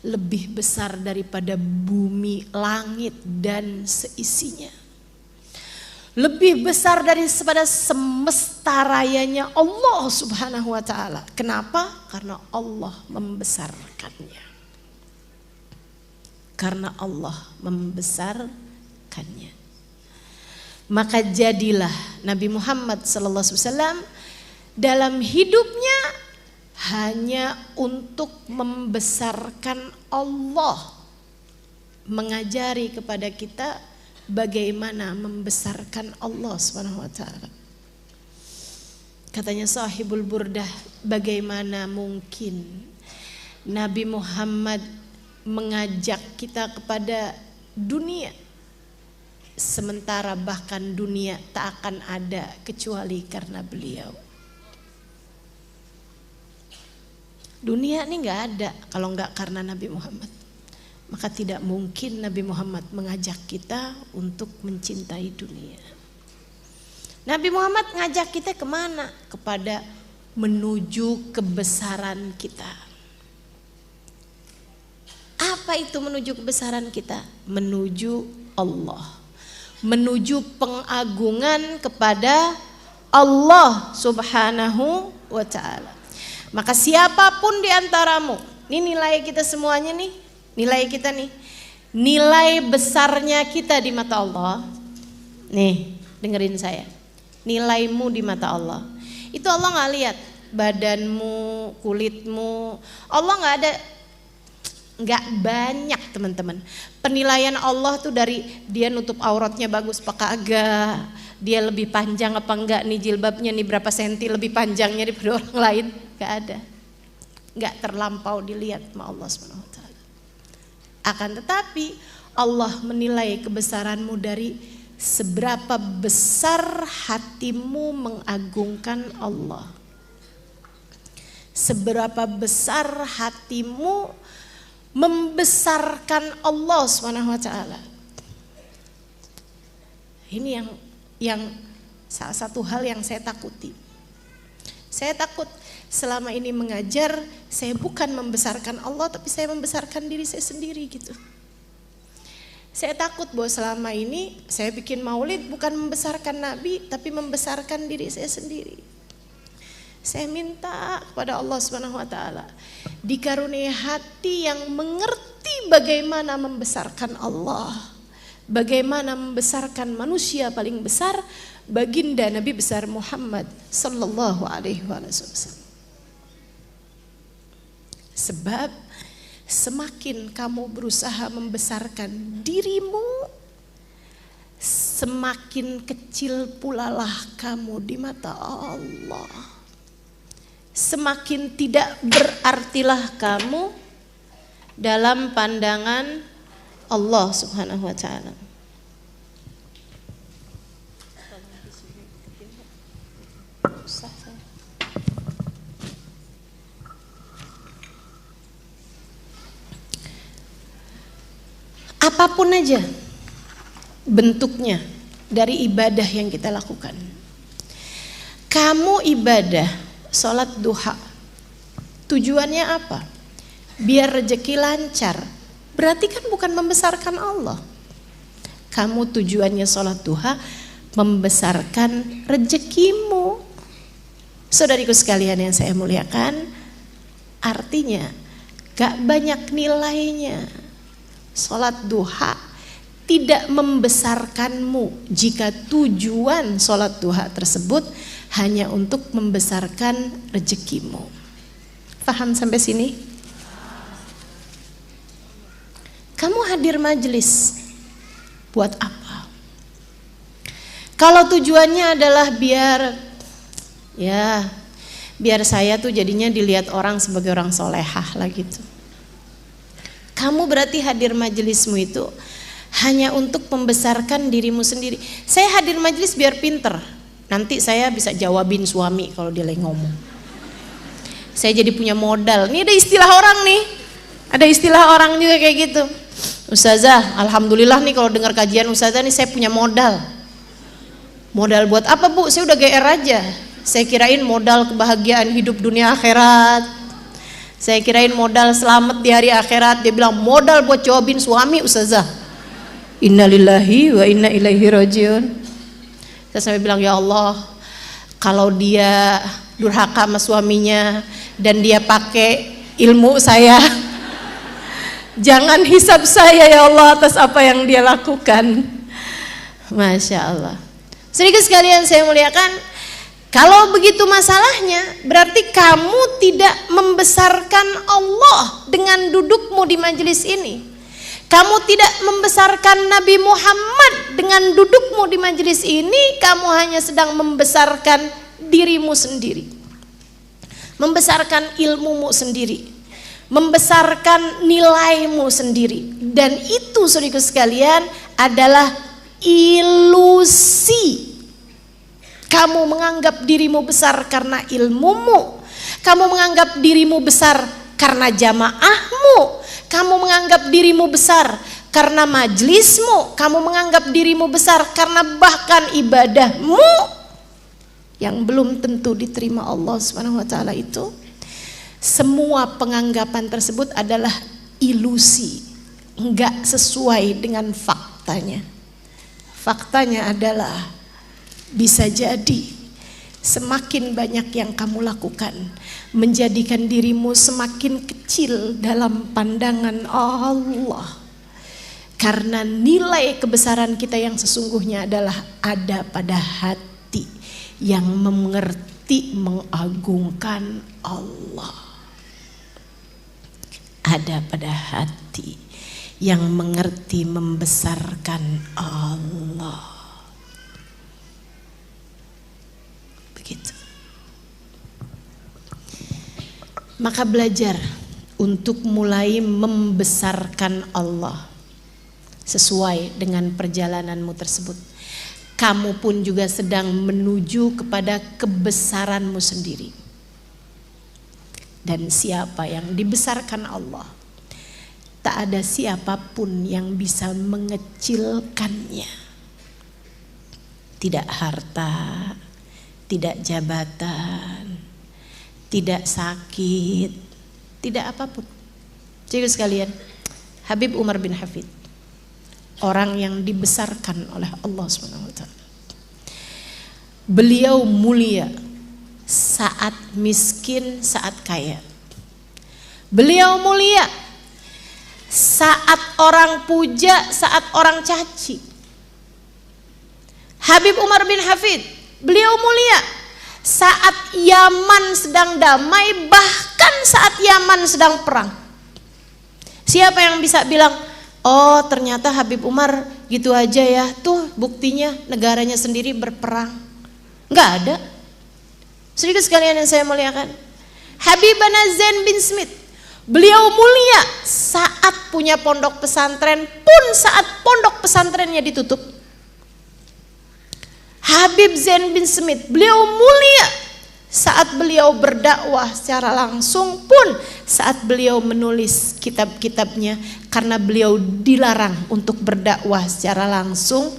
lebih besar daripada bumi, langit dan seisinya. Lebih besar daripada semesta rayanya Allah Subhanahu wa taala. Kenapa? Karena Allah membesarkannya. Karena Allah membesarkannya. Maka jadilah Nabi Muhammad SAW dalam hidupnya hanya untuk membesarkan Allah, mengajari kepada kita bagaimana membesarkan Allah Subhanahu wa taala. Katanya Sahibul Burdah, bagaimana mungkin Nabi Muhammad mengajak kita kepada dunia sementara bahkan dunia tak akan ada kecuali karena beliau. Dunia ini nggak ada kalau nggak karena Nabi Muhammad. Maka tidak mungkin Nabi Muhammad mengajak kita untuk mencintai dunia. Nabi Muhammad ngajak kita kemana? Kepada menuju kebesaran kita. Apa itu menuju kebesaran kita? Menuju Allah. Menuju pengagungan kepada Allah Subhanahu wa ta'ala. Maka siapapun di antaramu, ini nilai kita semuanya nih, nilai kita nih, nilai besarnya kita di mata Allah. Nih, dengerin saya. Nilaimu di mata Allah. Itu Allah nggak lihat badanmu, kulitmu. Allah nggak banyak teman-teman. Penilaian Allah tuh dari dia nutup auratnya bagus apa kagak, dia lebih panjang apa enggak nih jilbabnya nih berapa senti lebih panjangnya daripada orang lain, nggak ada. Nggak terlampau dilihat sama Allah SWT. Akan tetapi Allah menilai kebesaranmu dari seberapa besar hatimu mengagungkan Allah. Seberapa besar hatimu membesarkan Allah SWT. Ini yang salah satu hal yang saya takuti. Saya takut selama ini mengajar, saya bukan membesarkan Allah, tapi saya membesarkan diri saya sendiri gitu. Saya takut bahwa selama ini saya bikin maulid bukan membesarkan Nabi, tapi membesarkan diri saya sendiri. Saya minta kepada Allah Subhanahu wa taala dikaruniai hati yang mengerti bagaimana membesarkan Allah, bagaimana membesarkan manusia paling besar, baginda Nabi besar Muhammad sallallahu alaihi wasallam. Sebab semakin kamu berusaha membesarkan dirimu, semakin kecil pula lah kamu di mata Allah. Semakin tidak berartilah kamu dalam pandangan Allah Subhanahu wa taala. Apapun aja bentuknya dari ibadah yang kita lakukan. Kamu ibadah sholat duha, tujuannya apa? Biar rezeki lancar. Berarti kan bukan membesarkan Allah. Kamu tujuannya sholat duha membesarkan rezekimu. Saudariku sekalian yang saya muliakan, artinya gak banyak nilainya. Sholat duha tidak membesarkanmu jika tujuan sholat duha tersebut hanya untuk membesarkan rezekimu. Paham sampai sini? Kamu hadir majelis buat apa? Kalau tujuannya adalah biar saya tuh jadinya dilihat orang sebagai orang solehah lah gitu. Kamu berarti hadir majelismu itu hanya untuk membesarkan dirimu sendiri. Saya hadir majelis biar pinter. Nanti saya bisa jawabin suami kalau dia lagi ngomong. Saya jadi punya modal. Ini ada istilah orang nih. Ada istilah orang juga kayak gitu. Ustazah, alhamdulillah nih kalau dengar kajian Ustazah nih saya punya modal. Modal buat apa Bu? Saya udah GR aja. Saya kirain modal kebahagiaan hidup dunia akhirat. Saya kirain modal selamat di hari akhirat. Dia bilang modal buat jawabin suami Ustazah. Innalillahi wa inna ilaihi rajiun. Saya sampai bilang, ya Allah, kalau dia durhaka sama suaminya dan dia pakai ilmu saya, jangan hisab saya ya Allah atas apa yang dia lakukan. Masya Allah. Sedikit sekalian saya muliakan, kalau begitu masalahnya, berarti kamu tidak membesarkan Allah dengan dudukmu di majelis ini. Kamu tidak membesarkan Nabi Muhammad dengan dudukmu di majelis ini. Kamu hanya sedang membesarkan dirimu sendiri, membesarkan ilmumu sendiri, membesarkan nilaimu sendiri. Dan itu saudaraku sekalian adalah ilusi. Kamu menganggap dirimu besar karena ilmumu. Kamu menganggap dirimu besar karena jamaahmu. Kamu menganggap dirimu besar karena majlismu. Kamu menganggap dirimu besar karena bahkan ibadahmu yang belum tentu diterima Allah Subhanahu wa taala itu. Semua penganggapan tersebut adalah ilusi, enggak sesuai dengan faktanya. Faktanya adalah bisa jadi semakin banyak yang kamu lakukan menjadikan dirimu semakin kecil dalam pandangan Allah. Karena nilai kebesaran kita yang sesungguhnya adalah ada pada hati yang mengerti mengagungkan Allah. Ada pada hati yang mengerti membesarkan Allah. Begitu. Maka belajar untuk mulai membesarkan Allah sesuai dengan perjalananmu tersebut. Kamu pun juga sedang menuju kepada kebesaranmu sendiri. Dan siapa yang dibesarkan Allah, tak ada siapapun yang bisa mengecilkannya. Tidak harta, tidak jabatan, tidak sakit, tidak apapun. Jadi sekalian, Habib Umar bin Hafid, orang yang dibesarkan oleh Allah SWT. Beliau mulia saat miskin, saat kaya. Beliau mulia saat orang puja, saat orang caci. Habib Umar bin Hafid, beliau mulia saat Yaman sedang damai, bahkan saat Yaman sedang perang. Siapa yang bisa bilang, oh ternyata Habib Umar gitu aja ya, tuh buktinya negaranya sendiri berperang? Enggak ada. Sedikit sekalian yang saya muliakan, Habibana Zain bin Smith, Beliau mulia saat punya pondok pesantren pun saat pondok pesantrennya ditutup. Habib Zain bin Smith, beliau mulia saat beliau berdakwah secara langsung pun saat beliau menulis kitab-kitabnya, karena beliau dilarang untuk berdakwah secara langsung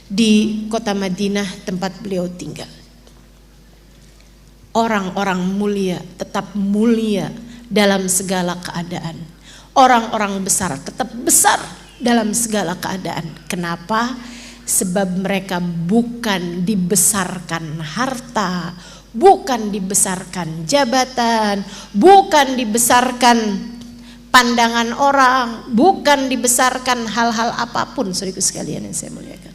di kota Madinah tempat beliau tinggal. Orang-orang mulia tetap mulia dalam segala keadaan. Orang-orang besar tetap besar dalam segala keadaan. Kenapa? Sebab mereka bukan dibesarkan harta, bukan dibesarkan jabatan, bukan dibesarkan pandangan orang, bukan dibesarkan hal-hal apapun, saudaraku sekalian yang saya muliakan.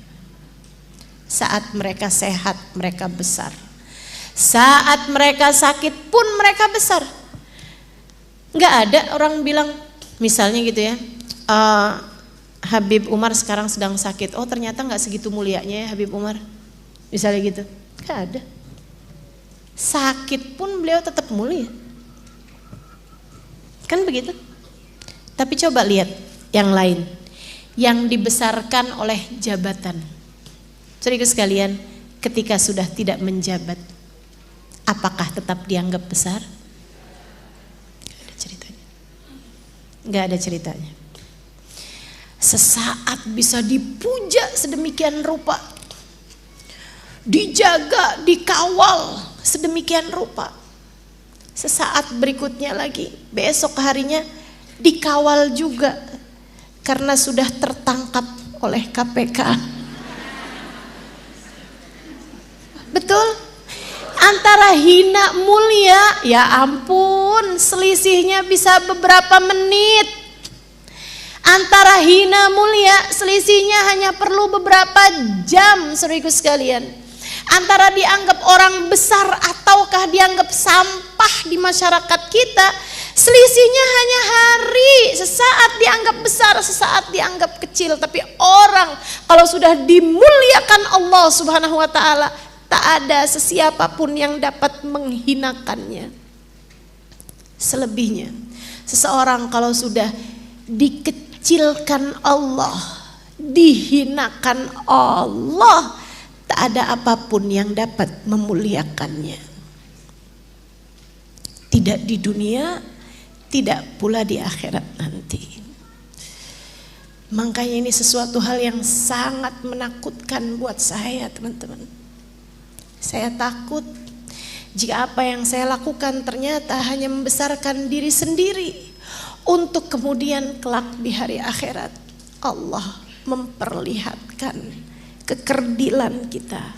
Saat mereka sehat, mereka besar. Saat mereka sakit pun mereka besar. Nggak ada orang bilang, misalnya gitu ya, Habib Umar sekarang sedang sakit. Oh ternyata nggak segitu mulianya ya Habib Umar. Misalnya gitu, nggak ada. Sakit pun beliau tetap mulia. Kan begitu? Tapi coba lihat yang lain, yang dibesarkan oleh jabatan. Saudaraku sekalian, ketika sudah tidak menjabat, apakah tetap dianggap besar? Gak ada ceritanya. Gak ada ceritanya. Sesaat bisa dipuja sedemikian rupa, dijaga, dikawal sedemikian rupa. Sesaat berikutnya lagi, besok harinya dikawal juga karena sudah tertangkap oleh KPK. Betul? Antara hina mulia, ya ampun, selisihnya bisa beberapa menit. Antara hina mulia, selisihnya hanya perlu beberapa jam, saudaraku sekalian. Antara dianggap orang besar ataukah dianggap sampah di masyarakat kita, selisihnya hanya hari. Sesaat dianggap besar, sesaat dianggap kecil. Tapi orang kalau sudah dimuliakan Allah Subhanahu wa ta'ala, tak ada sesiapapun yang dapat menghinakannya. Selebihnya, seseorang kalau sudah dikecilkan Allah, dihinakan Allah, tak ada apapun yang dapat memuliakannya. Tidak di dunia, tidak pula di akhirat nanti. Makanya ini sesuatu hal yang sangat menakutkan buat saya, teman-teman. Saya takut jika apa yang saya lakukan ternyata hanya membesarkan diri sendiri, untuk kemudian kelak di hari akhirat Allah memperlihatkan kekerdilan kita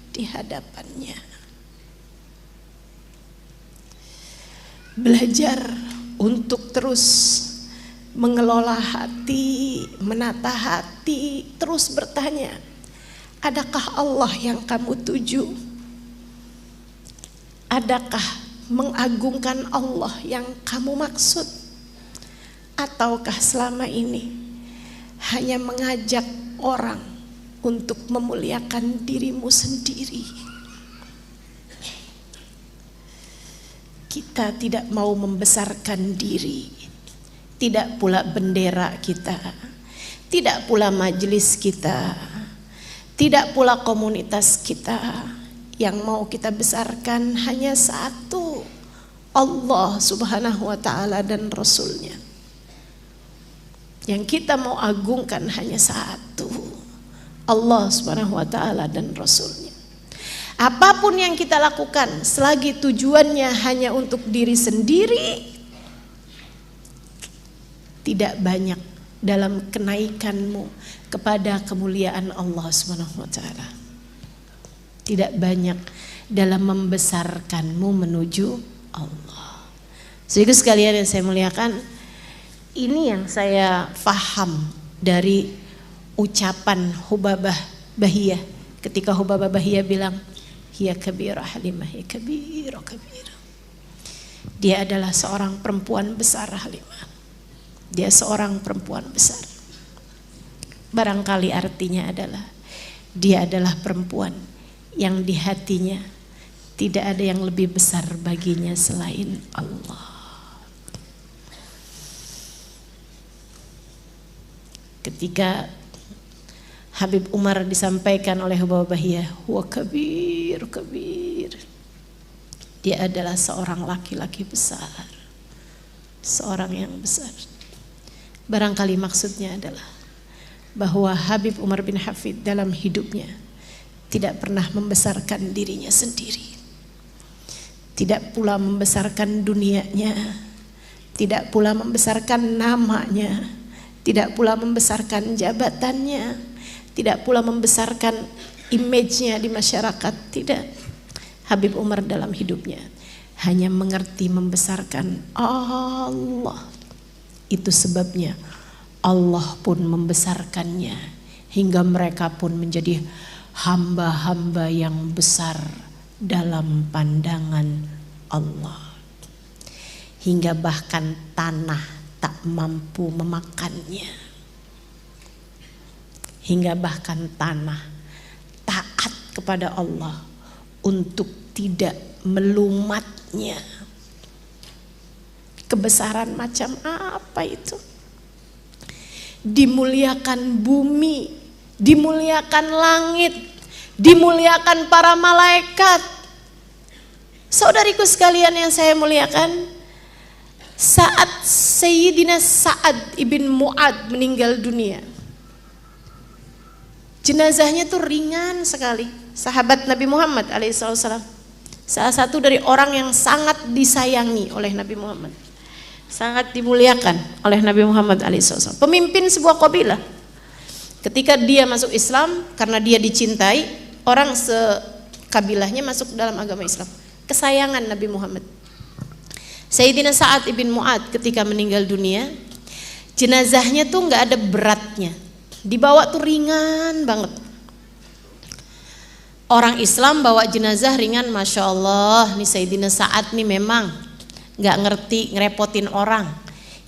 di hadapannya. Belajar untuk terus mengelola hati, menata hati, terus bertanya, adakah Allah yang kamu tuju? Adakah mengagungkan Allah yang kamu maksud? Ataukah selama ini hanya mengajak orang untuk memuliakan dirimu sendiri? Kita tidak mau membesarkan diri, tidak pula bendera kita, tidak pula majelis kita, tidak pula komunitas kita. Yang mau kita besarkan hanya satu, Allah Subhanahu wa ta'ala dan Rasulnya. Yang kita mau agungkan hanya satu, Allah Subhanahu wa ta'ala dan Rasulnya. Apapun yang kita lakukan selagi tujuannya hanya untuk diri sendiri, tidak banyak dalam kenaikanmu kepada kemuliaan Allah Subhanahu wa ta'ala. Tidak banyak dalam membesarkanmu menuju Allah. Saudara sekalian yang saya muliakan, ini yang saya faham dari ucapan Hubabah Bahiyah ketika Hubabah Bahiyah bilang, hiya kabirah Halimah, hiya kabirah kabirah. Dia adalah seorang perempuan besar Halimah. Dia seorang perempuan besar. Barangkali artinya adalah dia adalah perempuan yang di hatinya tidak ada yang lebih besar baginya selain Allah. Ketika Habib Umar disampaikan oleh Bapak Bahiyah, huwa kabir, kabir. Dia adalah seorang laki-laki besar, seorang yang besar. Barangkali maksudnya adalah bahwa Habib Umar bin Hafid dalam hidupnya tidak pernah membesarkan dirinya sendiri, tidak pula membesarkan dunianya, tidak pula membesarkan namanya, tidak pula membesarkan jabatannya, tidak pula membesarkan image-nya di masyarakat. Tidak. Habib Umar dalam hidupnya hanya mengerti membesarkan Allah. Itu sebabnya Allah pun membesarkannya hingga mereka pun menjadi hamba-hamba yang besar dalam pandangan Allah, hingga bahkan tanah tak mampu memakannya, hingga bahkan tanah taat kepada Allah untuk tidak melumatnya. Kebesaran macam apa itu? Dimuliakan bumi, dimuliakan langit, dimuliakan para malaikat. Saudariku sekalian yang saya muliakan, saat Sayyidina Sa'ad ibn Mu'ad meninggal dunia, jenazahnya tuh ringan sekali. Sahabat Nabi Muhammad alaihissalam, salah satu dari orang yang sangat disayangi oleh Nabi Muhammad, sangat dimuliakan oleh Nabi Muhammad alaihissalam, pemimpin sebuah kabilah. Ketika dia masuk Islam, karena dia dicintai, orang sekabilahnya masuk dalam agama Islam, kesayangan Nabi Muhammad. Sayyidina Sa'ad ibn Mu'ad ketika meninggal dunia, jenazahnya tuh nggak ada beratnya, dibawa tuh ringan banget. Orang Islam bawa jenazah ringan, masya Allah, nih Sayyidina Sa'ad nih memang nggak ngerti ngerepotin orang,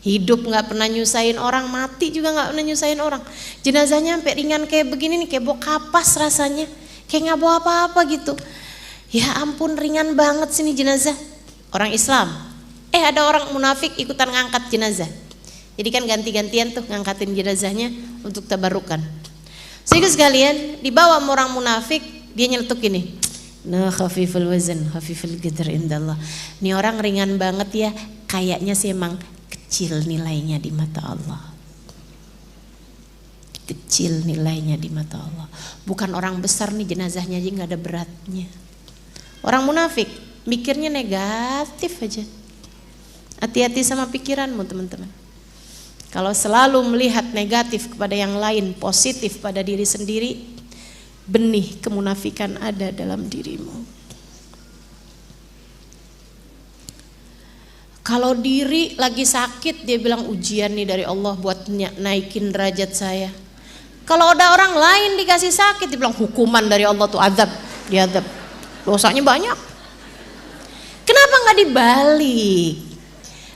hidup nggak pernah nyusahin orang, mati juga nggak pernah nyusahin orang. Jenazahnya sampai ringan kayak begini nih, kayak bawa kapas rasanya, kayak nggak bawa apa-apa gitu. Ya ampun, ringan banget sini jenazah orang Islam. Ada orang munafik ikutan ngangkat jenazah. Jadi kan ganti-gantian tuh ngangkatin jenazahnya untuk tabarukan. Sehingga sekalian dibawa sama orang munafik, dia nyeletuk gini, nah khafiful wazan, khafiful qadar indallah. Ini orang ringan banget ya, kayaknya sih emang kecil nilainya di mata Allah. Kecil nilainya di mata Allah. Bukan orang besar nih, jenazahnya aja nggak ada beratnya. Orang munafik mikirnya negatif aja. Hati-hati sama pikiranmu teman-teman. Kalau selalu melihat negatif kepada yang lain, positif pada diri sendiri, benih kemunafikan ada dalam dirimu. Kalau diri lagi sakit, dia bilang ujian nih dari Allah buat naikin derajat saya. Kalau ada orang lain dikasih sakit, dia bilang hukuman dari Allah tuh, azab, diazab, dosanya banyak. Kenapa nggak dibalik?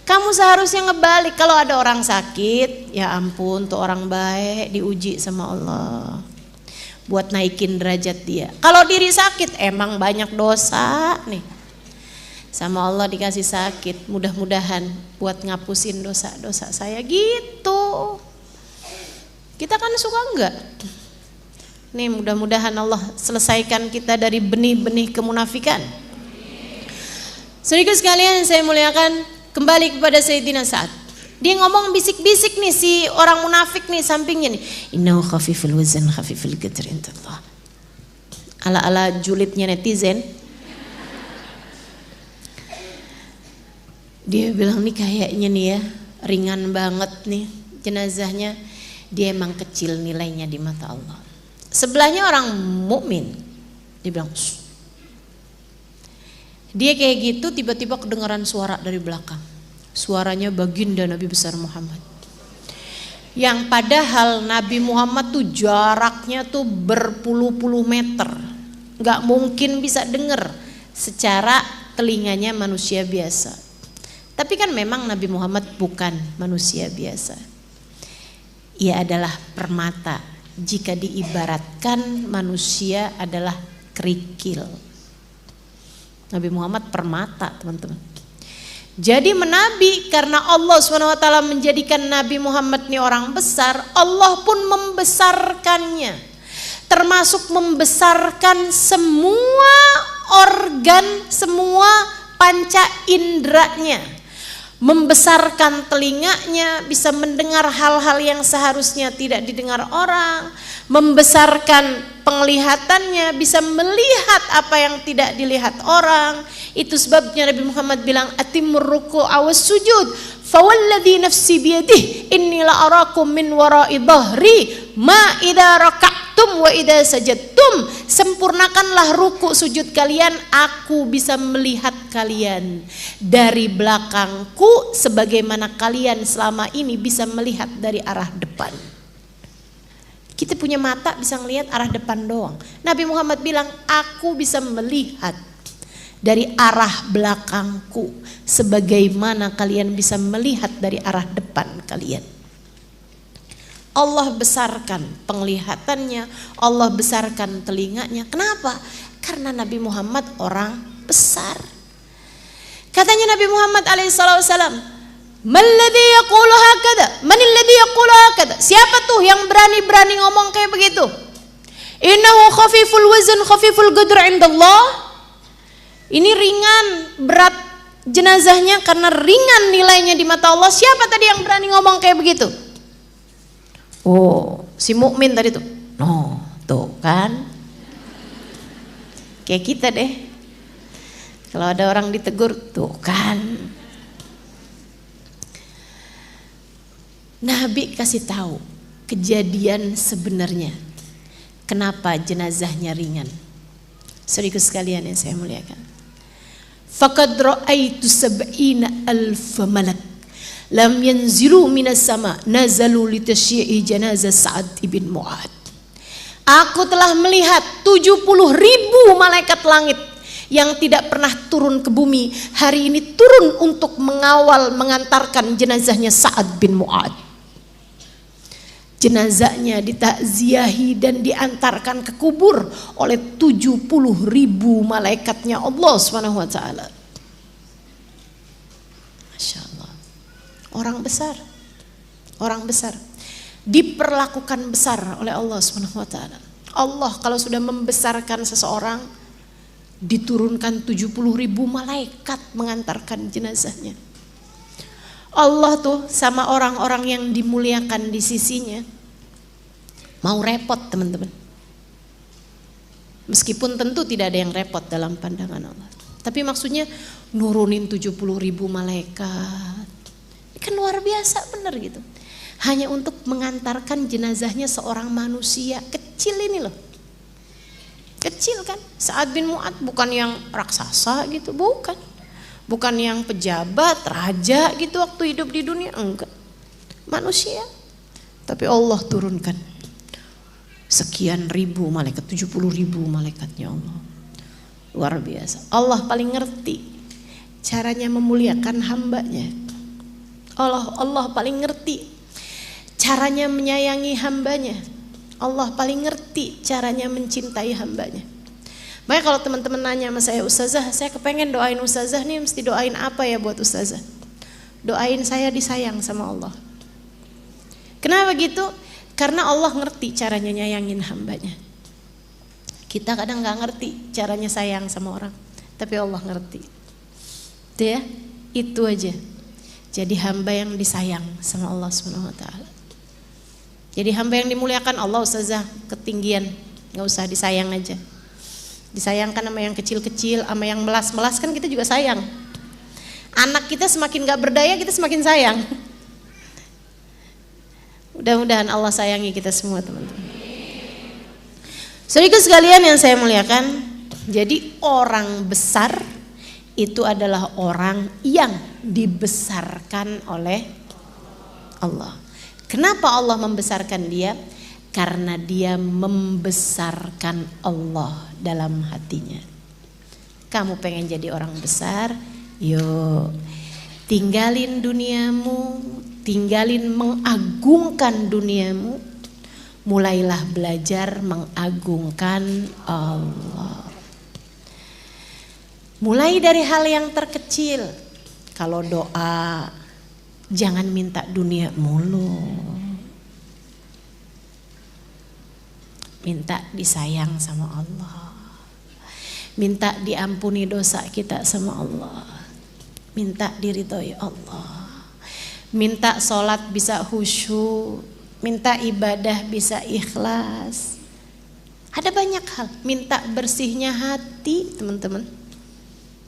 Kamu seharusnya ngebalik. Kalau ada orang sakit, ya ampun tuh orang baik, diuji sama Allah buat naikin derajat dia. Kalau diri sakit, emang banyak dosa nih, sama Allah dikasih sakit, mudah-mudahan buat ngapusin dosa-dosa saya gitu. Kita kan suka enggak? Nih mudah-mudahan Allah selesaikan kita dari benih-benih kemunafikan. Saudara sekalian saya muliakan, kembali kepada Sayyidina Sa'ad. Dia ngomong bisik-bisik nih si orang munafik nih sampingnya nih. Innahu khafiful wazan khafiful qadar indallah. Ala-ala julidnya netizen. Dia bilang nih kayaknya nih ya, ringan banget nih jenazahnya. Dia emang kecil nilainya di mata Allah. Sebelahnya orang mukmin. Dia bilang, shh. Dia kayak gitu tiba-tiba kedengaran suara dari belakang. Suaranya baginda Nabi besar Muhammad. Yang padahal Nabi Muhammad tuh jaraknya tuh berpuluh-puluh meter. Gak mungkin bisa denger secara telinganya manusia biasa. Tapi kan memang Nabi Muhammad bukan manusia biasa. Ia adalah permata. Jika diibaratkan manusia adalah kerikil. Nabi Muhammad permata teman-teman. Jadi menabi karena Allah SWT menjadikan Nabi Muhammad ini orang besar, Allah pun membesarkannya. Termasuk membesarkan semua organ, semua panca inderanya. Membesarkan telinganya, bisa mendengar hal-hal yang seharusnya tidak didengar orang. Membesarkan penglihatannya, bisa melihat apa yang tidak dilihat orang. Itu sebabnya Nabi Muhammad bilang, atimur ruku' awas sujud, fawalladhi nafsi biyadih inni la arakum min wara'i dhahri ma idza raka'tum wa idza sajadtum. Sempurnakanlah ruku' sujud kalian, aku bisa melihat kalian dari belakangku sebagaimana kalian selama ini bisa melihat dari arah depan. Kita punya mata bisa melihat arah depan doang. Nabi Muhammad bilang, aku bisa melihat dari arah belakangku sebagaimana kalian bisa melihat dari arah depan kalian. Allah besarkan penglihatannya, Allah besarkan telinganya. Kenapa? Karena Nabi Muhammad orang besar. Katanya Nabi Muhammad alaihissalam, "Malladzi yaqulu hakada? Manilladzi yaqulu hakada?" Siapa tuh yang berani-berani ngomong kayak begitu? Innahu khafiful wazn khafiful qadr indallah. Ini ringan berat jenazahnya karena ringan nilainya di mata Allah. Siapa tadi yang berani ngomong kayak begitu? Oh, si mukmin tadi tuh. No, tuh kan. Kayak kita deh. Kalau ada orang ditegur, tuh kan. Nabi kasih tahu kejadian sebenarnya. Kenapa jenazahnya ringan? Saudaraku sekalian yang saya muliakan. Faqad ra'aitu sab'ina alf malak lam yanzilu minas sama nazalu litasyi'i janazah Sa'ad ibn Mu'ad. Aku telah melihat 70.000 malaikat langit yang tidak pernah turun ke bumi, hari ini turun untuk mengawal mengantarkan jenazahnya Sa'ad bin Mu'ad. Jenazahnya ditakziahi dan diantarkan ke kubur oleh 70.000 malaikatnya Allah SWT. Masya Allah. Orang besar, orang besar diperlakukan besar oleh Allah SWT. Allah kalau sudah membesarkan seseorang, diturunkan 70.000 malaikat mengantarkan jenazahnya. Allah tuh sama orang-orang yang dimuliakan di sisinya mau repot, teman-teman. Meskipun tentu tidak ada yang repot dalam pandangan Allah, tapi maksudnya nurunin 70.000 malaikat, ini kan luar biasa bener gitu. Hanya untuk mengantarkan jenazahnya seorang manusia kecil ini loh. Kecil kan, Sa'ad bin Mu'ad bukan yang raksasa gitu, bukan. Bukan yang pejabat, raja gitu waktu hidup di dunia, enggak. Manusia. Tapi Allah turunkan sekian ribu malaikat, 70.000 malaikatnya Allah. Luar biasa. Allah paling ngerti caranya memuliakan hambanya. Allah paling ngerti caranya menyayangi hambanya. Allah paling ngerti caranya mencintai hambanya. Makanya kalau teman-teman nanya sama saya, Ustazah, saya kepengen doain Ustazah nih, mesti doain apa ya buat Ustazah? Doain saya disayang sama Allah. Kenapa gitu? Karena Allah ngerti caranya nyayangin hambanya. Kita kadang gak ngerti caranya sayang sama orang, tapi Allah ngerti. Itu ya, itu aja. Jadi hamba yang disayang sama Allah SWT. Jadi hamba yang dimuliakan Allah, Ustazah, ketinggian, gak usah disayang aja. Disayangkan sama yang kecil-kecil, sama yang melas-melas kan kita juga sayang. Anak kita semakin gak berdaya, kita semakin sayang. Mudah-mudahan Allah sayangi kita semua, teman-teman. Saudaraku sekalian yang saya muliakan, jadi orang besar itu adalah orang yang dibesarkan oleh Allah. Kenapa Allah membesarkan dia? Karena dia membesarkan Allah dalam hatinya. Kamu pengen jadi orang besar? Yuk, tinggalin duniamu, tinggalin mengagungkan duniamu, mulailah belajar mengagungkan Allah. Mulai dari hal yang terkecil. Kalau doa jangan minta dunia mulu. Minta disayang sama Allah. Minta diampuni dosa kita sama Allah. Minta diridhoi Allah. Minta sholat bisa khusyuk. Minta ibadah bisa ikhlas. Ada banyak hal. Minta bersihnya hati, teman-teman.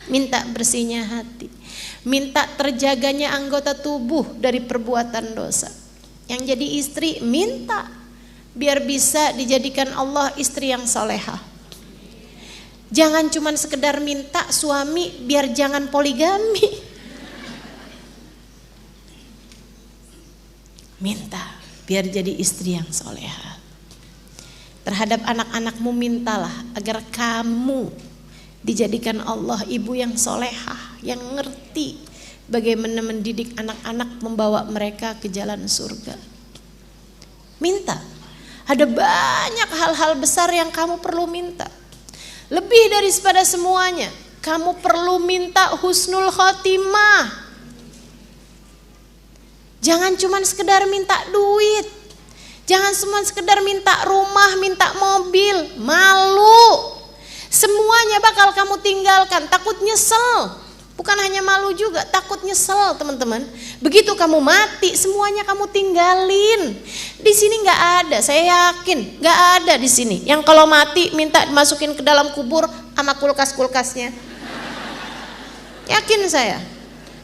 Minta bersihnya hati. Minta terjaganya anggota tubuh dari perbuatan dosa. Yang jadi istri minta biar bisa dijadikan Allah istri yang solehah. Jangan cuma sekedar minta suami biar jangan poligami. Minta biar jadi istri yang solehah. Terhadap anak-anakmu mintalah agar kamu dijadikan Allah ibu yang solehah, yang ngerti bagaimana mendidik anak-anak, membawa mereka ke jalan surga. Minta. Ada banyak hal-hal besar yang kamu perlu minta. Lebih daripada semuanya, kamu perlu minta husnul khotimah. Jangan cuma sekedar minta duit. Jangan cuma sekedar minta rumah, minta mobil. Malu. Semuanya bakal kamu tinggalkan, takut nyesel. Bukan hanya malu juga, takut nyesel, teman-teman. Begitu kamu mati, semuanya kamu tinggalin. Di sini nggak ada, saya yakin nggak ada di sini. Yang kalau mati minta dimasukin ke dalam kubur sama kulkas-kulkasnya. Yakin saya.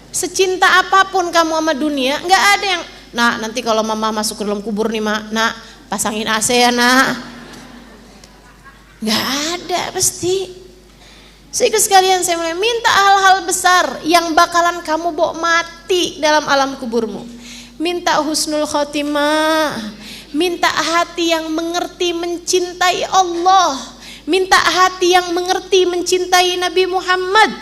Secinta apapun kamu sama dunia, nggak ada yang, nah nanti kalau mama masuk ke dalam kubur nih nak pasangin AC ya nak. Nggak ada pasti. Sehingga sekalian saya mulai minta hal-hal besar yang bakalan kamu bawa mati dalam alam kuburmu. Minta husnul khotimah. Minta hati yang mengerti mencintai Allah. Minta hati yang mengerti mencintai Nabi Muhammad.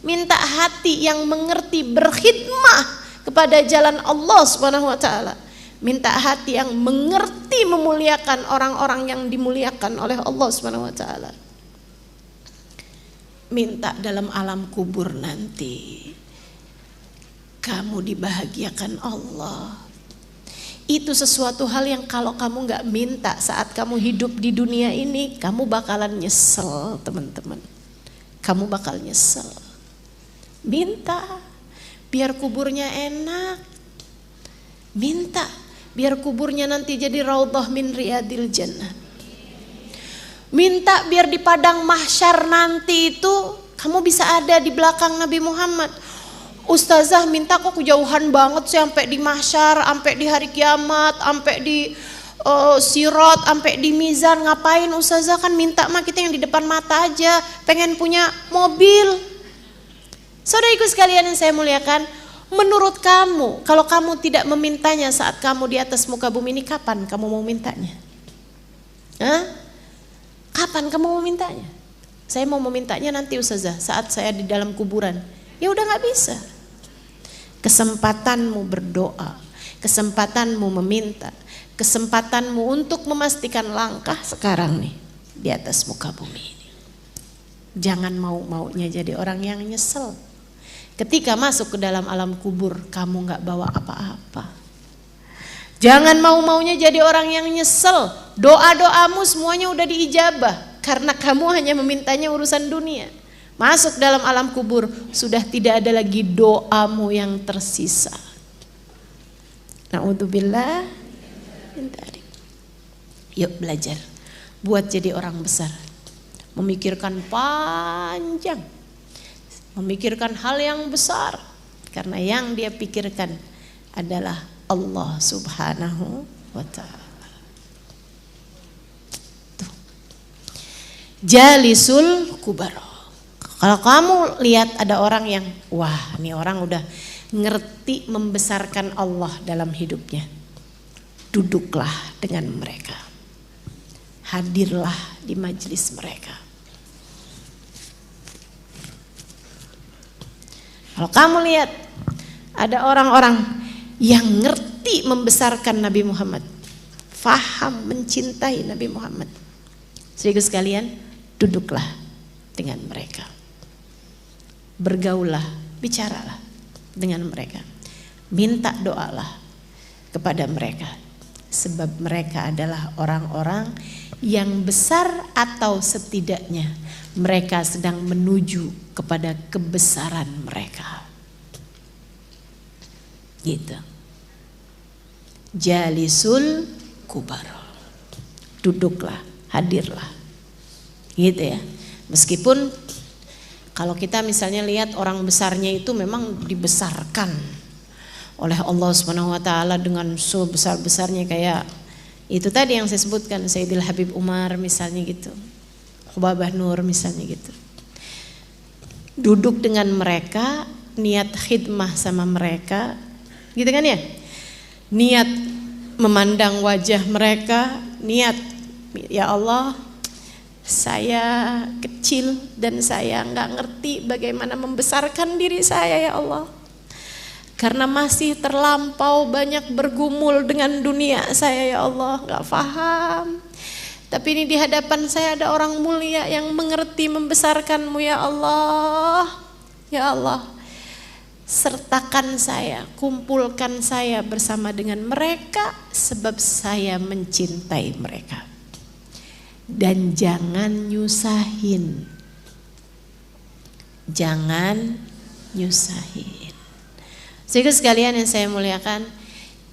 Minta hati yang mengerti berkhidmah kepada jalan Allah Subhanahu wa taala. Minta hati yang mengerti memuliakan orang-orang yang dimuliakan oleh Allah Subhanahu wa taala. Minta dalam alam kubur nanti kamu dibahagiakan Allah. Itu sesuatu hal yang kalau kamu gak minta saat kamu hidup di dunia ini, kamu bakalan nyesel, teman-teman. Kamu bakal nyesel. Minta biar kuburnya enak. Minta biar kuburnya nanti jadi raudhah min riyadil jannah. Minta biar di padang mahsyar nanti itu kamu bisa ada di belakang Nabi Muhammad. Ustazah minta kok kejauhan banget sih sampai di mahsyar, sampai di hari kiamat, sampai di sirat, sampai di mizan. Ngapain ustazah, kan minta mah kita yang di depan mata aja, pengen punya mobil. Saudaraku sekalian yang saya muliakan, menurut kamu kalau kamu tidak memintanya saat kamu di atas muka bumi ini, kapan kamu mau mintanya? Hah? Kapan kamu mau mintanya? Saya mau memintanya nanti ustazah saat saya di dalam kuburan. Ya udah gak bisa. Kesempatanmu berdoa, kesempatanmu meminta, kesempatanmu untuk memastikan langkah sekarang nih di atas muka bumi ini. Jangan mau-maunya jadi orang yang nyesel. Ketika masuk ke dalam alam kubur kamu gak bawa apa-apa. Jangan mau-maunya jadi orang yang nyesel. Doa-doamu semuanya udah diijabah karena kamu hanya memintanya urusan dunia. Masuk dalam alam kubur sudah tidak ada lagi doamu yang tersisa. Na'udzubillah. Yuk belajar buat jadi orang besar. Memikirkan panjang. Memikirkan hal yang besar. Karena yang dia pikirkan adalah Allah Subhanahu wa ta'ala. Jalisul kubara. Kalau kamu lihat ada orang yang wah, ini orang udah ngerti membesarkan Allah dalam hidupnya, duduklah dengan mereka. Hadirlah di majelis mereka. Kalau kamu lihat ada orang-orang yang ngerti membesarkan Nabi Muhammad, faham mencintai Nabi Muhammad, saudaraku sekalian, duduklah dengan mereka. Bergaullah, bicaralah. dengan mereka. Minta doalah kepada mereka, sebab mereka adalah orang-orang yang besar atau setidaknya mereka sedang menuju kepada kebesaran mereka. Gitu. Jalisul kubaro. Duduklah, hadirlah. Gitu ya. Meskipun kalau kita misalnya lihat orang besarnya itu memang dibesarkan oleh Allah Subhanahu wa taala dengan sebesar-besarnya, kayak itu tadi yang saya sebutkan, Sayyidil Habib Umar misalnya gitu. Khubabah Nur misalnya gitu. Duduk dengan mereka, niat khidmah sama mereka, gitu kan ya? Niat memandang wajah mereka, niat, ya Allah, saya kecil dan saya nggak ngerti bagaimana membesarkan diri saya, ya Allah. Karena masih terlampau banyak bergumul dengan dunia saya, ya Allah, nggak paham. Tapi ini di hadapan saya ada orang mulia yang mengerti membesarkanmu, ya Allah. Ya Allah, sertakan saya, kumpulkan saya bersama dengan mereka, sebab saya mencintai mereka. Dan jangan nyusahin. Jangan nyusahin. Sehingga sekalian yang saya muliakan,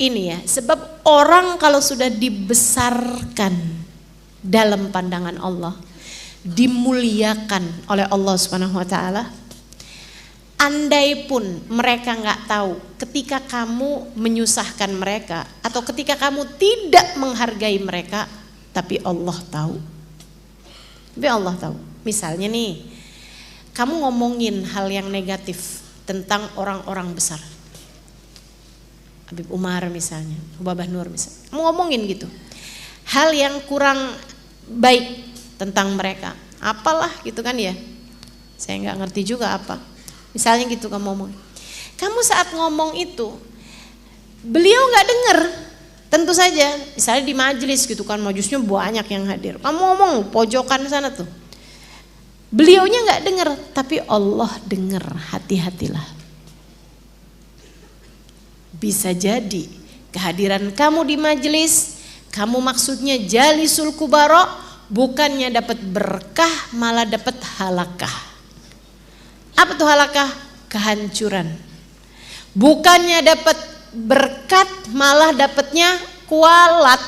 ini ya, sebab orang kalau sudah dibesarkan dalam pandangan Allah, dimuliakan oleh Allah Subhanahu wa taala, andai pun mereka nggak tahu, ketika kamu menyusahkan mereka atau ketika kamu tidak menghargai mereka, tapi Allah tahu. Tapi Allah tahu. Misalnya nih, kamu ngomongin hal yang negatif tentang orang-orang besar, Habib Umar misalnya, Khubabah Nur misalnya, kamu ngomongin gitu, hal yang kurang baik tentang mereka, apalah gitu kan ya, saya nggak ngerti juga apa. Misalnya gitu kamu ngomong, kamu saat ngomong itu, beliau nggak dengar, tentu saja. Misalnya di majelis gitu kan, majelisnya banyak yang hadir, kamu ngomong pojokan sana tuh, beliaunya nggak dengar, tapi Allah dengar. Hati-hatilah. Bisa jadi kehadiran kamu di majelis, kamu maksudnya jalisul kubaro, bukannya dapat berkah, malah dapat halakah. Apa tuh halakah? Kehancuran. Bukannya dapat berkat, malah dapatnya kualat.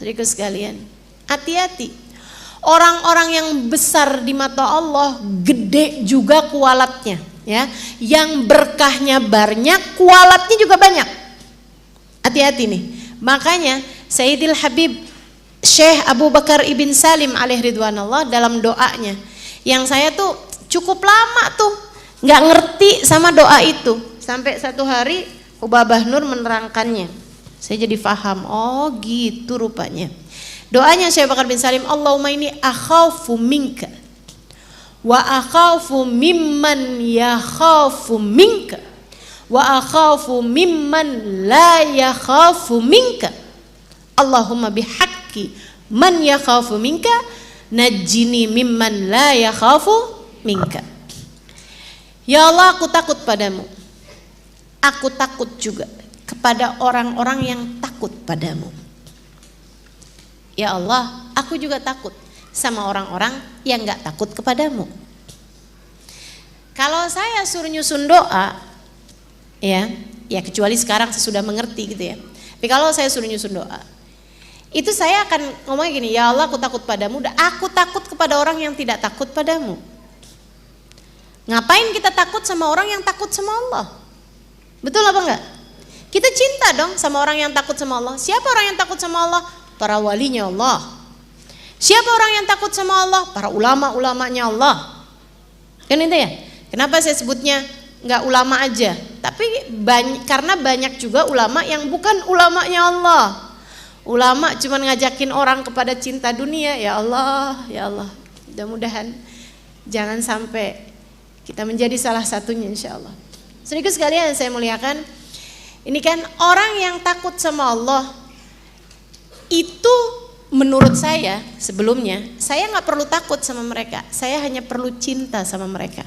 Jadi sekalian, hati-hati. Orang-orang yang besar di mata Allah, gede juga kualatnya, ya. Yang berkahnya banyak, kualatnya juga banyak. Hati-hati nih. Makanya Sayyidil Habib Syekh Abu Bakar Ibn Salim alaihi ridwanallah dalam doanya, yang saya tuh cukup lama tuh nggak ngerti sama doa itu, sampai satu hari Khubabah Nur menerangkannya, saya jadi paham. Oh gitu rupanya doanya Syekh Bakar bin Salim. Allahumma inni akhafu minka wa akhafu mimman yakhafu minka wa akhafu mimman la yakhafu minka. Allahumma bihaqqi man yakhafu minka najjini mimman la yakhafu minka. Ya Allah, aku takut padamu. Aku takut juga kepada orang-orang yang takut padamu. Ya Allah, aku juga takut sama orang-orang yang gak takut kepadamu. Kalau saya suruh nyusun doa, ya kecuali sekarang saya sudah mengerti gitu ya. Tapi kalau saya suruh nyusun doa, itu saya akan ngomong gini, ya Allah, aku takut padamu, dan aku takut kepada orang yang tidak takut padamu. Ngapain kita takut sama orang yang takut sama Allah? Betul apa enggak? Kita cinta dong sama orang yang takut sama Allah. Siapa orang yang takut sama Allah? Para walinya Allah. Siapa orang yang takut sama Allah? Para ulama-ulamanya Allah. Kan itu ya? Kenapa saya sebutnya enggak ulama aja? Tapi karena banyak juga ulama yang bukan ulamanya Allah. Ulama cuma ngajakin orang kepada cinta dunia. Ya Allah, ya Allah. Mudah-mudahan jangan sampai kita menjadi salah satunya, insya Allah. Sedikit sekalian saya muliakan, ini kan orang yang takut sama Allah itu, menurut saya sebelumnya, saya nggak perlu takut sama mereka, saya hanya perlu cinta sama mereka.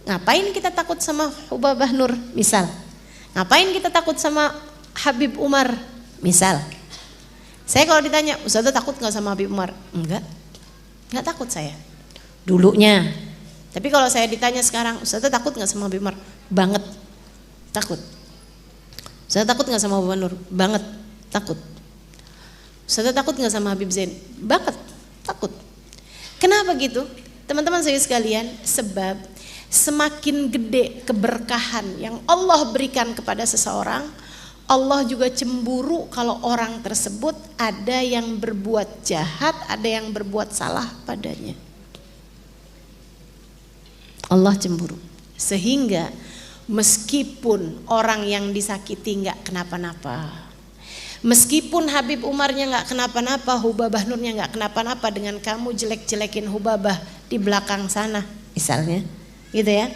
Ngapain kita takut sama Hubabah Nur misal? Ngapain kita takut sama Habib Umar misal? Saya kalau ditanya, Ustazah takut gak sama Habib Umar? Enggak takut saya dulunya. Tapi kalau saya ditanya sekarang, Ustazah takut gak sama Habib Umar? Banget takut. Ustazah takut gak sama Hubabah Nur? Banget takut. Ustazah takut gak sama Habib Zain? Banget takut. Kenapa gitu? Teman-teman saya sekalian, sebab semakin gede keberkahan yang Allah berikan kepada seseorang, Allah juga cemburu kalau orang tersebut ada yang berbuat jahat, ada yang berbuat salah padanya. Allah cemburu. Sehingga meskipun orang yang disakiti nggak kenapa-napa, meskipun Habib Umarnya nggak kenapa-napa, Hubabah Nurnya nggak kenapa-napa dengan kamu jelek-jelekin Hubabah di belakang sana misalnya, gitu ya,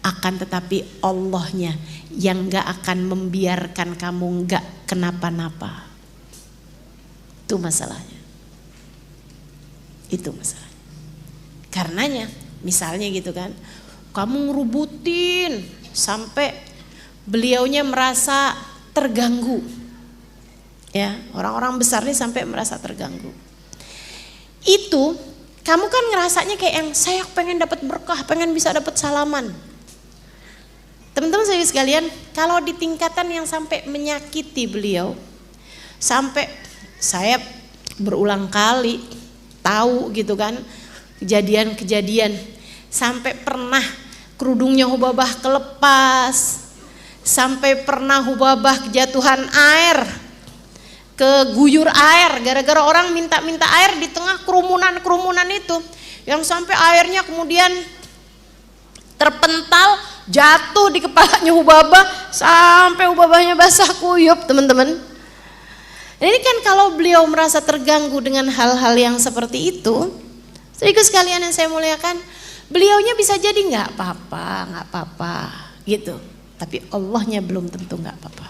akan tetapi Allahnya yang gak akan membiarkan kamu gak kenapa-napa. Itu masalahnya. Itu masalahnya. Karenanya misalnya gitu kan, kamu ngerubutin sampai beliaunya merasa terganggu, ya, orang-orang besar nih sampai merasa terganggu. Itu kamu kan ngerasanya kayak yang saya pengen dapat berkah, pengen bisa dapat salaman. Teman-teman saya sekalian, kalau di tingkatan yang sampai menyakiti beliau, sampai saya berulang kali tahu gitu kan kejadian-kejadian, sampai pernah kerudungnya Hubabah kelepas, sampai pernah Hubabah kejatuhan air, keguyur air gara-gara orang minta-minta air di tengah kerumunan itu, yang sampai airnya kemudian terpental jatuh di kepalanya Hubabah sampai Hubabahnya basah kuyup, teman-teman. Ini kan kalau beliau merasa terganggu dengan hal-hal yang seperti itu, saudaraku sekalian yang saya muliakan, beliaunya bisa jadi nggak apa-apa gitu, tapi Allahnya belum tentu nggak apa-apa.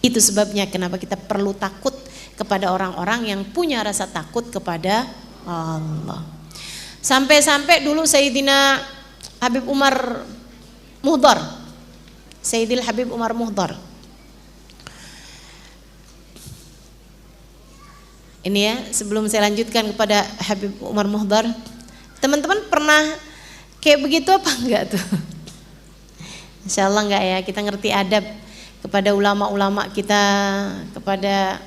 Itu sebabnya kenapa kita perlu takut kepada orang-orang yang punya rasa takut kepada Allah. Sampai-sampai dulu Sayyidina Habib Umar Muhdar, Sayyidil Habib Umar Muhdar, ini ya, sebelum saya lanjutkan kepada Habib Umar Muhdar, teman-teman pernah kayak begitu apa enggak tuh? Insya Allah enggak ya, kita ngerti adab kepada ulama-ulama kita, kepada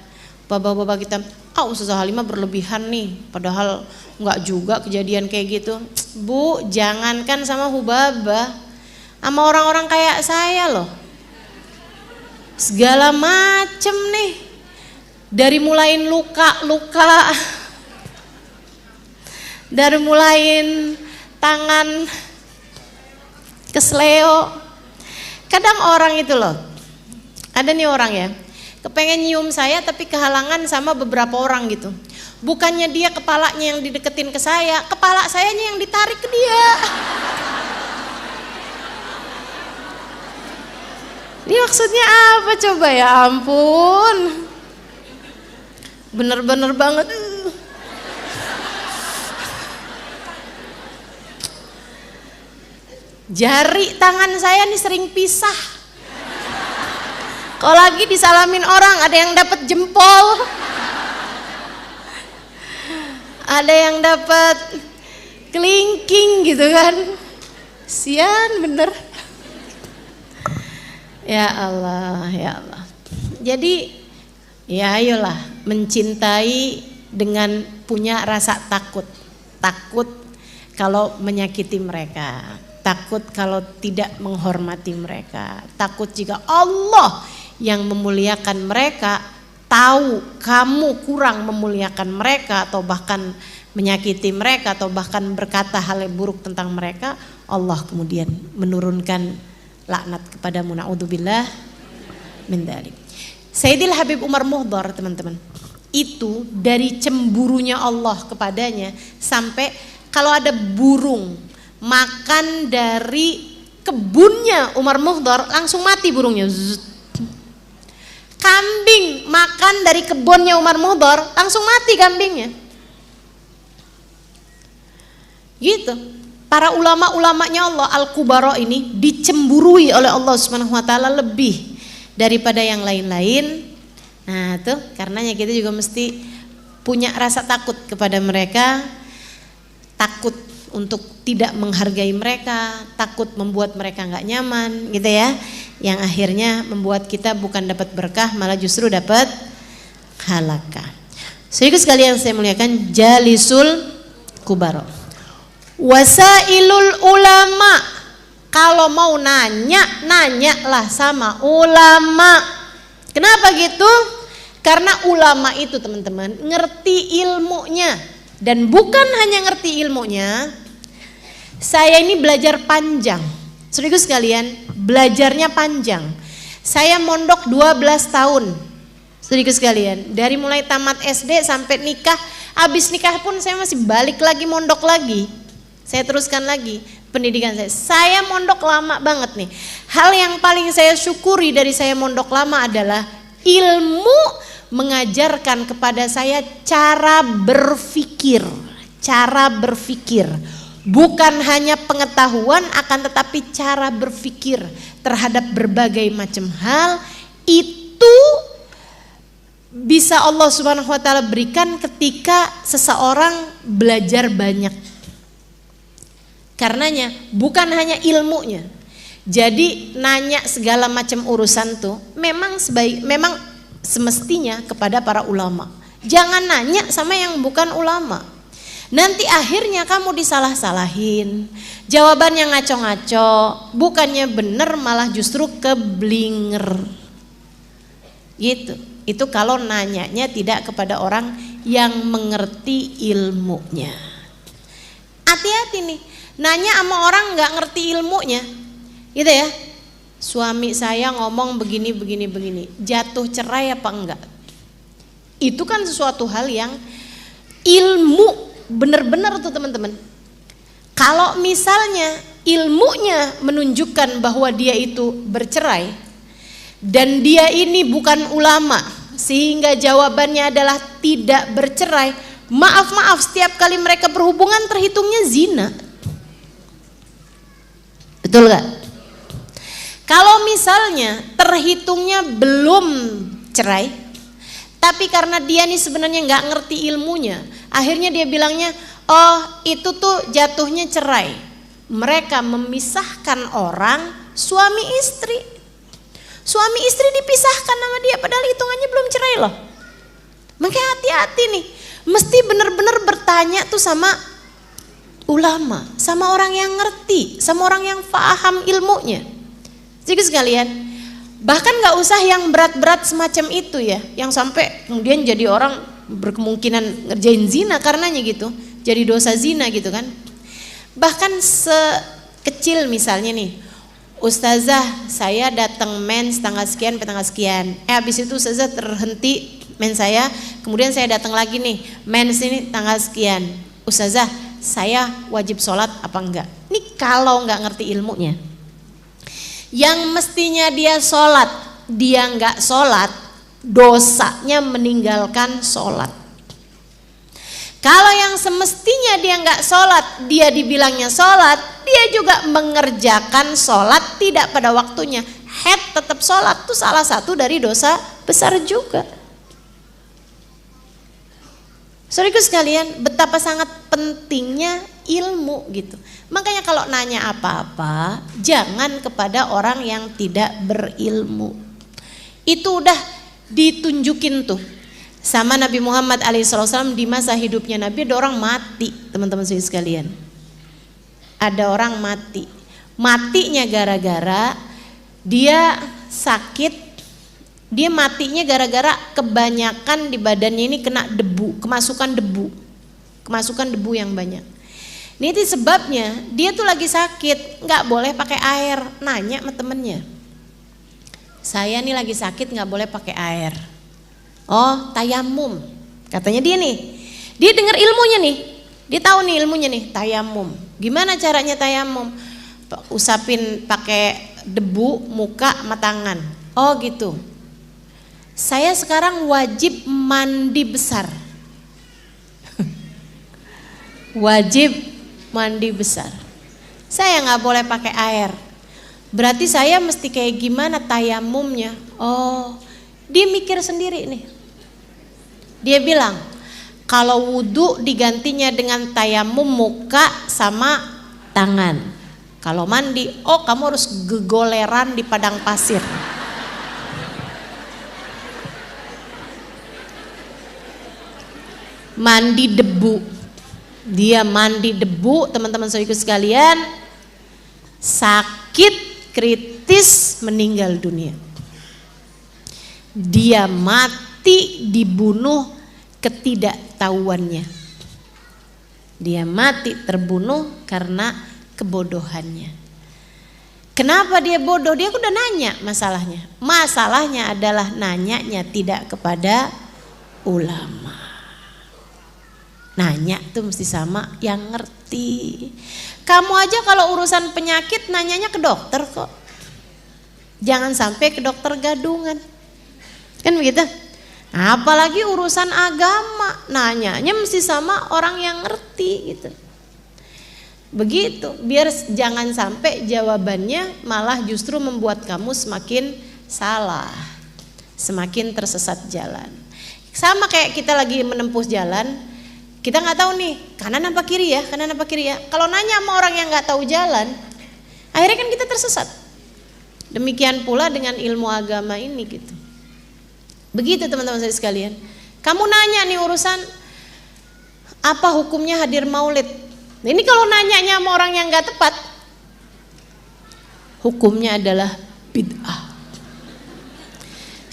bapak-bapak kita. Ustazah Halimah berlebihan nih, padahal enggak juga kejadian kayak gitu. Bu, jangankan sama Hubabah, sama orang-orang kayak saya loh, segala macem nih, dari mulain luka-luka, dari mulain tangan kesleo. Kadang orang itu loh, ada nih orang ya, kepengen nyium saya tapi kehalangan sama beberapa orang gitu. Bukannya dia kepalanya yang dideketin ke saya, kepala sayanya yang ditarik ke dia. Ini maksudnya apa coba, ya ampun. Bener-bener banget. Jari tangan saya nih sering pisah. Kalau lagi disalamin orang, ada yang dapat jempol, ada yang dapat kelingking gitu kan. Sian bener. Ya Allah, ya Allah. Jadi ya ayolah mencintai dengan punya rasa takut. Takut kalau menyakiti mereka, takut kalau tidak menghormati mereka, takut jika Allah yang memuliakan mereka tahu kamu kurang memuliakan mereka, atau bahkan menyakiti mereka, atau bahkan berkata hal yang buruk tentang mereka, Allah kemudian menurunkan laknat kepadamu, na'udzubillah min dzalik. Sayyidil Habib Umar Muhdar, teman-teman, itu dari cemburunya Allah kepadanya, sampai kalau ada burung makan dari kebunnya Umar Muhdar langsung mati burungnya. Kambing makan dari kebunnya Umar Muhdar langsung mati kambingnya. Gitu. para ulama-ulamanya Allah al-kubara ini dicemburui oleh Allah Subhanahu wa taala lebih daripada yang lain-lain. Nah, tuh karenanya kita juga mesti punya rasa takut kepada mereka, takut untuk tidak menghargai mereka, takut membuat mereka nggak nyaman, gitu ya. Yang akhirnya membuat kita bukan dapat berkah, malah justru dapat halakah. Saudara sekalian saya muliakan, jalisul kubara. Wasailul ulama, kalau mau nanya, nanyalah sama ulama. Kenapa gitu? Karena ulama itu teman-teman ngerti ilmunya. Dan bukan hanya ngerti ilmunya, saya ini belajar panjang. Saudara sekalian, belajarnya panjang. Saya mondok 12 tahun. Saudara sekalian, dari mulai tamat SD sampai nikah, habis nikah pun saya masih balik lagi mondok lagi. Saya teruskan lagi pendidikan saya. Saya mondok lama banget nih. Hal yang paling saya syukuri dari saya mondok lama adalah ilmu mengajarkan kepada saya cara berpikir. Cara berpikir. Bukan hanya pengetahuan, akan tetapi cara berpikir terhadap berbagai macam hal. Itu bisa Allah Subhanahu wa taala berikan ketika seseorang belajar banyak. Karenanya bukan hanya ilmunya. Jadi nanya segala macam urusan tuh memang semestinya kepada para ulama. Jangan nanya sama yang bukan ulama. Nanti akhirnya kamu disalah-salahin. Jawabannya ngaco-ngaco, bukannya benar malah justru keblinger. Gitu. Itu kalau nanyanya tidak kepada orang yang mengerti ilmunya. Hati-hati nih. Nanya sama orang nggak ngerti ilmunya, gitu ya. Suami saya ngomong begini, jatuh cerai apa enggak? Itu kan sesuatu hal yang ilmu benar-benar tuh teman-teman. Kalau misalnya ilmunya menunjukkan bahwa dia itu bercerai dan dia ini bukan ulama sehingga jawabannya adalah tidak bercerai, maaf setiap kali mereka berhubungan terhitungnya zina. Betul gak? Kalau misalnya terhitungnya belum cerai, tapi karena dia nih sebenarnya gak ngerti ilmunya, akhirnya dia bilangnya, oh itu tuh jatuhnya cerai. Mereka memisahkan orang suami istri. Suami istri dipisahkan sama dia padahal hitungannya belum cerai loh. Makanya hati-hati nih, mesti benar-benar bertanya tuh sama ulama, sama orang yang ngerti, sama orang yang paham ilmunya. Jadi sekalian, bahkan gak usah yang berat-berat semacam itu ya, yang sampai kemudian jadi orang berkemungkinan ngerjain zina karenanya gitu, jadi dosa zina gitu kan. Bahkan sekecil misalnya nih, ustazah saya datang mens tanggal sekian sampai tanggal sekian, habis itu ustazah terhenti mens saya, kemudian saya datang lagi nih, mens ini tanggal sekian, ustazah saya wajib sholat apa enggak? Ini kalau enggak ngerti ilmunya. Yang mestinya dia sholat, dia enggak sholat, dosanya meninggalkan sholat. Kalau yang semestinya dia enggak sholat, dia dibilangnya sholat, dia juga mengerjakan sholat tidak pada waktunya. Tetap sholat itu salah satu dari dosa besar juga. Saudaraku sekalian, betapa sangat pentingnya ilmu gitu. Makanya kalau nanya apa-apa, jangan kepada orang yang tidak berilmu. Itu udah ditunjukin tuh sama Nabi Muhammad SAW di masa hidupnya Nabi. Ada orang mati, teman-teman sekalian. Ada orang mati. Matinya gara-gara dia sakit. Dia matinya gara-gara kebanyakan di badannya ini kena debu, kemasukan debu yang banyak. Ini itu sebabnya dia tuh lagi sakit, nggak boleh pakai air. Nanya sama temennya, saya nih lagi sakit nggak boleh pakai air. Oh tayamum, katanya dia nih. Dia dengar ilmunya nih, dia tahu nih ilmunya nih tayamum. Gimana caranya tayamum? Usapin pakai debu muka sama tangan. Oh gitu. Saya sekarang wajib mandi besar. Wajib mandi besar. Saya nggak boleh pakai air. Berarti saya mesti kayak gimana tayamumnya? Oh, dia mikir sendiri nih. Dia bilang, kalau wudhu digantinya dengan tayamum muka sama tangan. Kalau mandi, oh kamu harus gegoleran di padang pasir. Mandi debu. Dia mandi debu, teman-teman saudaraku sekalian, sakit kritis, meninggal dunia. Dia mati dibunuh ketidaktahuannya. Dia mati terbunuh karena kebodohannya. Kenapa dia bodoh? Dia udah nanya masalahnya. Masalahnya adalah nanyanya tidak kepada ulama. Nanya tuh mesti sama yang ngerti. Kamu aja kalau urusan penyakit nanyanya ke dokter kok. Jangan sampai ke dokter gadungan. Kan begitu? Apalagi urusan agama, nanyanya mesti sama orang yang ngerti gitu. Begitu, biar jangan sampai jawabannya malah justru membuat kamu semakin salah, semakin tersesat jalan. Sama kayak kita lagi menempuh jalan, kita nggak tahu nih kanan apa kiri ya, kanan apa kiri ya. Kalau nanya sama orang yang nggak tahu jalan, akhirnya kan kita tersesat. Demikian pula dengan ilmu agama ini gitu. Begitu teman-teman saya sekalian. Kamu nanya nih urusan apa hukumnya hadir maulid. Nah, ini kalau nanyanya sama orang yang gak tepat, hukumnya adalah bid'ah.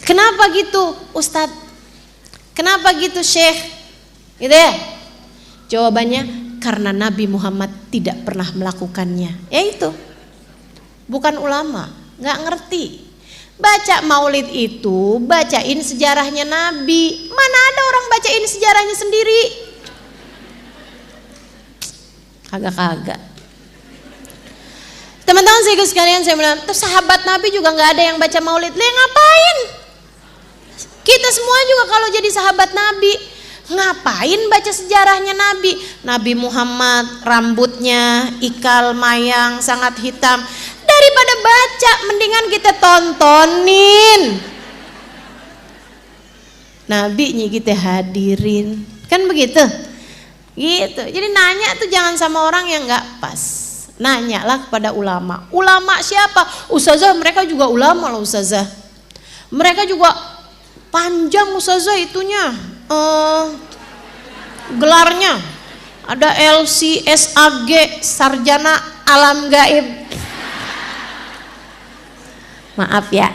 Kenapa gitu Ustadz? Kenapa gitu Syekh? Gitu ya? Jawabannya karena Nabi Muhammad tidak pernah melakukannya. Ya itu. Bukan ulama, gak ngerti. Baca maulid itu, bacain sejarahnya Nabi. Mana ada orang bacain sejarahnya sendiri? Kagak-kagak. Teman-teman sekalian, saya bilang, terus sahabat Nabi juga nggak ada yang baca maulid. Lah ngapain? Kita semua juga kalau jadi sahabat Nabi, ngapain baca sejarahnya Nabi? Nabi Muhammad rambutnya ikal mayang sangat hitam. Daripada baca, mendingan kita tontonin. Nabi-nya kita hadirin. Kan begitu? Gitu. Jadi nanya tuh jangan sama orang yang nggak pas. Nanyalah kepada ulama. Ulama siapa? Ustazah, mereka juga ulama loh ustazah. Mereka juga panjang ustazah itunya. Gelarnya ada LCSAG, sarjana alam gaib. Maaf ya.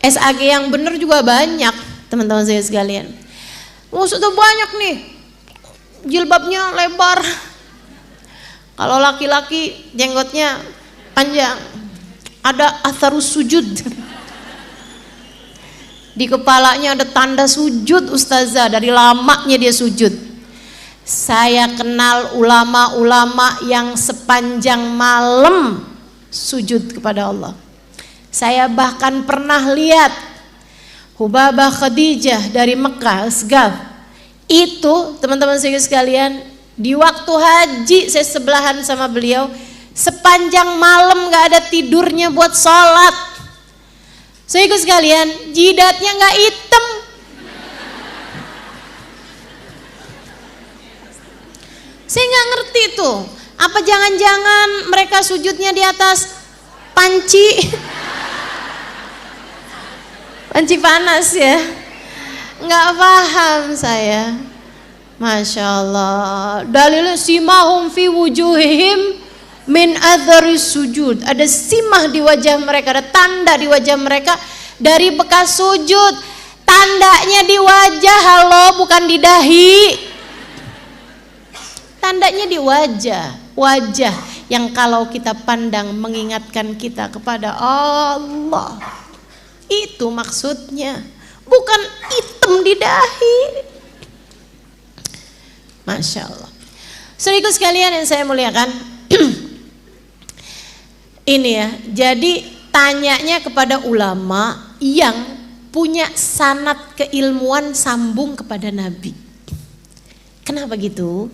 SAG yang bener juga banyak teman-teman saya sekalian. Maksudnya banyak nih. Jilbabnya lebar. Kalau laki-laki jenggotnya panjang. Ada atharus sujud. Di kepalanya ada tanda sujud ustazah. Dari lamanya dia sujud. Saya kenal ulama-ulama yang sepanjang malam sujud kepada Allah. Saya bahkan pernah lihat Hubabah Khadijah dari Mekah, Asgaf. Itu teman-teman sekalian, di waktu haji saya sebelahan sama beliau, sepanjang malam gak ada tidurnya buat sholat. Saudaraku sekalian, jidatnya gak hitam. Saya gak ngerti tuh, apa jangan-jangan mereka sujudnya di atas panci? Panci panas ya. Nggak paham saya. Masya Allah. Dalilnya simahum fi wujuhihim min adharis sujud. Ada simah di wajah mereka, ada tanda di wajah mereka dari bekas sujud. Tandanya di wajah, halo, bukan di dahi. Tandanya di wajah. Wajah yang kalau kita pandang mengingatkan kita kepada Allah. Itu maksudnya. Bukan hitam di dahi. Masya Allah. Saudaraku sekalian yang saya muliakan. Ini ya. Jadi tanyanya kepada ulama yang punya sanad keilmuan sambung kepada Nabi. Kenapa gitu?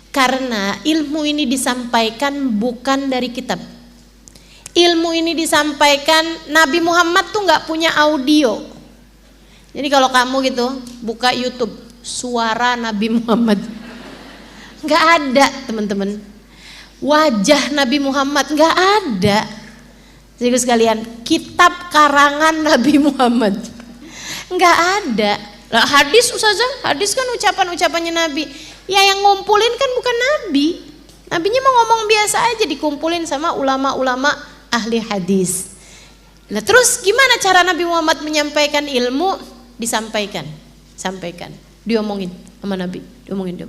Karena ilmu ini disampaikan bukan dari kitab. Ilmu ini disampaikan, Nabi Muhammad tuh nggak punya audio. Jadi kalau kamu gitu buka YouTube suara Nabi Muhammad, nggak ada teman-teman. Wajah Nabi Muhammad nggak ada. Jadi sekalian, kitab karangan Nabi Muhammad nggak ada. Lah, hadis Ustazah, hadis kan ucapan-ucapannya Nabi. Ya yang ngumpulin kan bukan Nabi. Nabinya mau ngomong biasa aja, dikumpulin sama ulama-ulama ahli hadis. Nah terus gimana cara Nabi Muhammad menyampaikan ilmu? Disampaikan, sampaikan, diomongin sama Nabi, diomongin.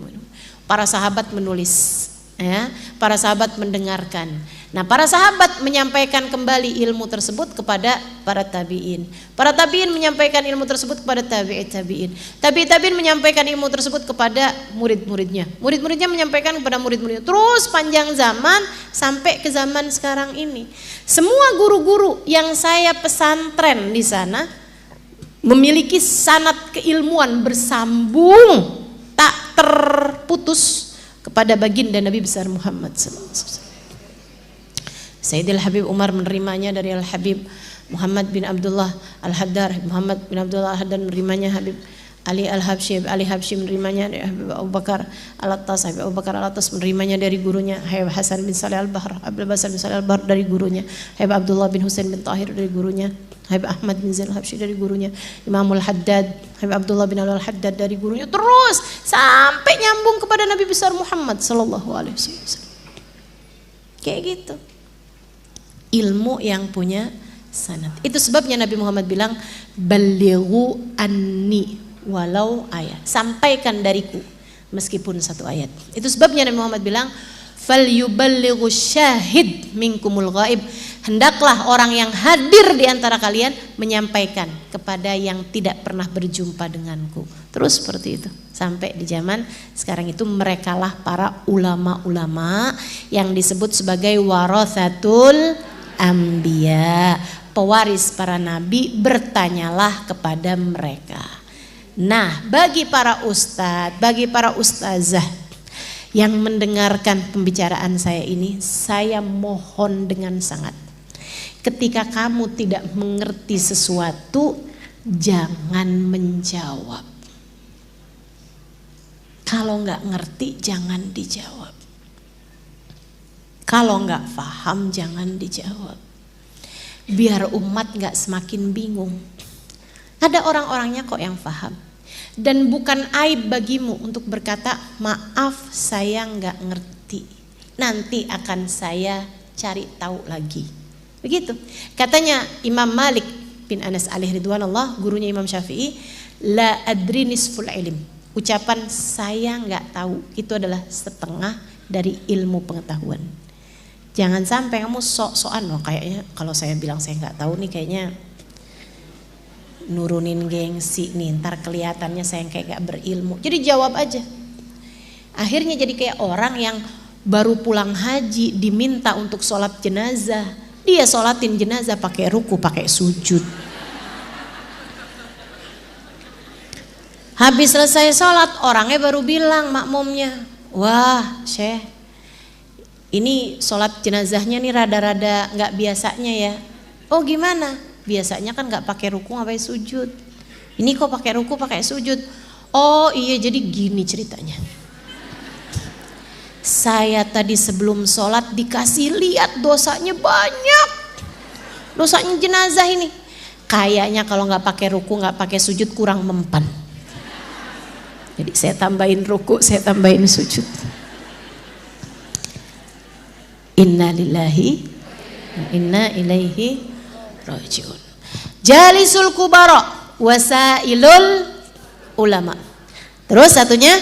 Para sahabat menulis, ya, para sahabat mendengarkan. Nah, para sahabat menyampaikan kembali ilmu tersebut kepada para tabiin. Para tabiin menyampaikan ilmu tersebut kepada tabi'in. Tabi'in menyampaikan ilmu tersebut kepada murid-muridnya. Murid-muridnya menyampaikan kepada murid-muridnya. Terus panjang zaman sampai ke zaman sekarang ini. Semua guru-guru yang saya pesantren di sana memiliki sanad keilmuan bersambung tak terputus kepada baginda Nabi besar Muhammad SAW. Sayyidil Habib Umar menerimanya dari Al Habib Muhammad bin Abdullah Al Haddar. Muhammad bin Abdullah Al Haddar menerimanya Habib Ali Al Habsyi. Ali Habsyi menerimanya dari Habib Abu Bakar Al Attas. Habib Abu Bakar Al Attas menerimanya dari gurunya Habib Hasan bin Saleh Al Bahr. Habib Hasan bin Saleh Al Bahr dari gurunya Habib Abdullah bin Husain bin Tahir dari gurunya Habib Ahmad bin Zain Al Habsyi dari gurunya Imamul Haddad. Habib Abdullah bin Al Haddad dari gurunya, terus sampai nyambung kepada Nabi besar Muhammad sallallahu alaihi wasallam. Kayak gitu. Ilmu yang punya sanad. Itu sebabnya Nabi Muhammad bilang balighu anni walau ayat. Sampaikan dariku meskipun satu ayat. Itu sebabnya Nabi Muhammad bilang falyuballighu syahid minkumul ghaib. Hendaklah orang yang hadir di antara kalian menyampaikan kepada yang tidak pernah berjumpa denganku. Terus seperti itu sampai di zaman sekarang itu merekalah para ulama-ulama yang disebut sebagai warathatul anbiya, pewaris para nabi. Bertanyalah kepada mereka. Nah, bagi para ustadz, bagi para ustazah yang mendengarkan pembicaraan saya ini, saya mohon dengan sangat, ketika kamu tidak mengerti sesuatu, jangan menjawab. Kalau nggak ngerti, jangan dijawab. Kalau nggak paham, jangan dijawab. Biar umat nggak semakin bingung. Ada orang-orangnya kok yang paham. Dan bukan aib bagimu untuk berkata, maaf saya nggak ngerti. Nanti akan saya cari tahu lagi. Begitu. Katanya Imam Malik bin Anas alaihi ridwanullah, gurunya Imam Syafi'i, la adri nisful ilm. Ucapan saya nggak tahu itu adalah setengah dari ilmu pengetahuan. Jangan sampai kamu sok-sokan, loh, kayaknya kalau saya bilang saya nggak tahu nih kayaknya nurunin gengsi nih, ntar kelihatannya saya kayak gak berilmu. Jadi jawab aja. Akhirnya jadi kayak orang yang baru pulang haji diminta untuk sholat jenazah, dia sholatin jenazah pakai ruku, pakai sujud. Habis selesai sholat, orangnya baru bilang makmumnya, wah Syekh, ini sholat jenazahnya nih rada-rada gak biasanya ya. Oh gimana? Biasanya kan nggak pakai ruku, nggak pakai sujud. Ini kok pakai ruku, pakai sujud. Oh iya, jadi gini ceritanya. Saya tadi sebelum sholat dikasih lihat dosanya banyak. Dosanya jenazah ini. Kayaknya kalau nggak pakai ruku, nggak pakai sujud kurang mempan. Jadi saya tambahin ruku, saya tambahin sujud. Inna lillahi wa inna ilaihi rajiun. Jalisul kubara wasailul ulama. Terus satunya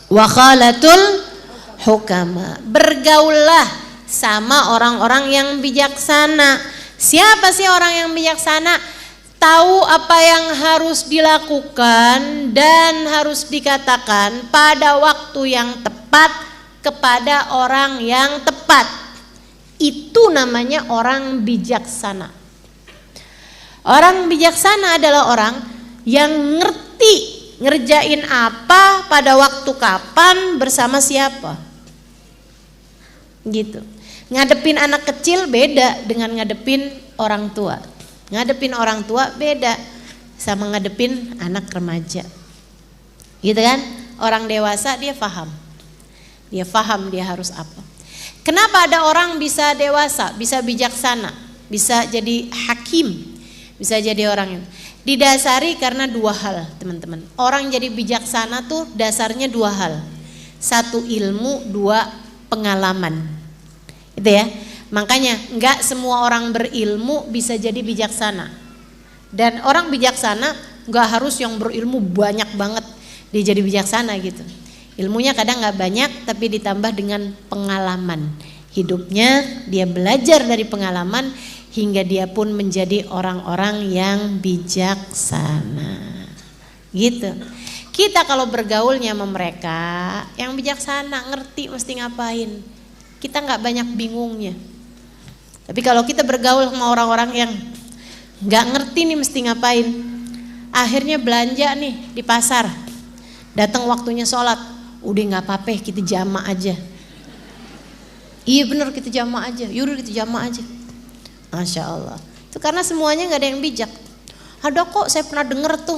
wakhalatul hukama. Bergaullah sama orang-orang yang bijaksana. Siapa sih orang yang bijaksana? Tahu apa yang harus dilakukan dan harus dikatakan pada waktu yang tepat kepada orang yang tepat. Itu namanya orang bijaksana. Orang bijaksana adalah orang yang ngerti ngerjain apa, pada waktu kapan, bersama siapa. Gitu. Ngadepin anak kecil beda dengan ngadepin orang tua. Ngadepin orang tua beda sama ngadepin anak remaja. Gitu kan? Orang dewasa dia paham. Dia paham dia harus apa. Kenapa ada orang bisa dewasa, bisa bijaksana, bisa jadi hakim, bisa jadi orang yang didasari karena dua hal, teman-teman. Orang jadi bijaksana tuh dasarnya dua hal. Satu ilmu, dua pengalaman. Gitu ya. Makanya enggak semua orang berilmu bisa jadi bijaksana. Dan orang bijaksana enggak harus yang berilmu banyak banget dia jadi bijaksana gitu. Ilmunya kadang enggak banyak tapi ditambah dengan pengalaman hidupnya, dia belajar dari pengalaman hingga dia pun menjadi orang-orang yang bijaksana. Gitu. Kita kalau bergaulnya sama mereka yang bijaksana, ngerti mesti ngapain. Kita nggak banyak bingungnya. Tapi kalau kita bergaul sama orang-orang yang nggak ngerti nih mesti ngapain, akhirnya belanja nih di pasar, datang waktunya sholat, udah nggak apa-apa kita jamak aja. Iya bener kita jamak aja, yaudah kita jamak aja. Masya Allah. Itu karena semuanya nggak ada yang bijak. Ada kok saya pernah dengar tuh,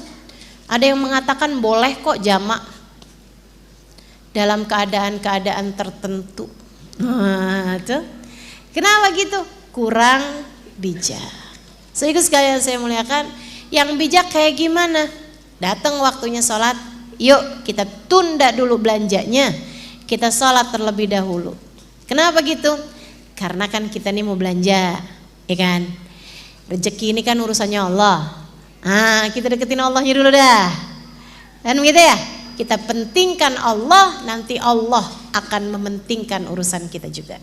ada yang mengatakan boleh kok jamak dalam keadaan-keadaan tertentu. Nah, tuh. Kenapa gitu? Kurang bijak. Sehingga sekalian saya muliakan, yang bijak kayak gimana? Datang waktunya sholat, yuk kita tunda dulu belanjanya, kita sholat terlebih dahulu. Kenapa gitu? Karena kan kita nih mau belanja. Ya kan, rezeki ini kan urusannya Allah. Kita deketin Allahnya dulu dah. Dan gitu ya, kita pentingkan Allah, nanti Allah akan mementingkan urusan kita juga.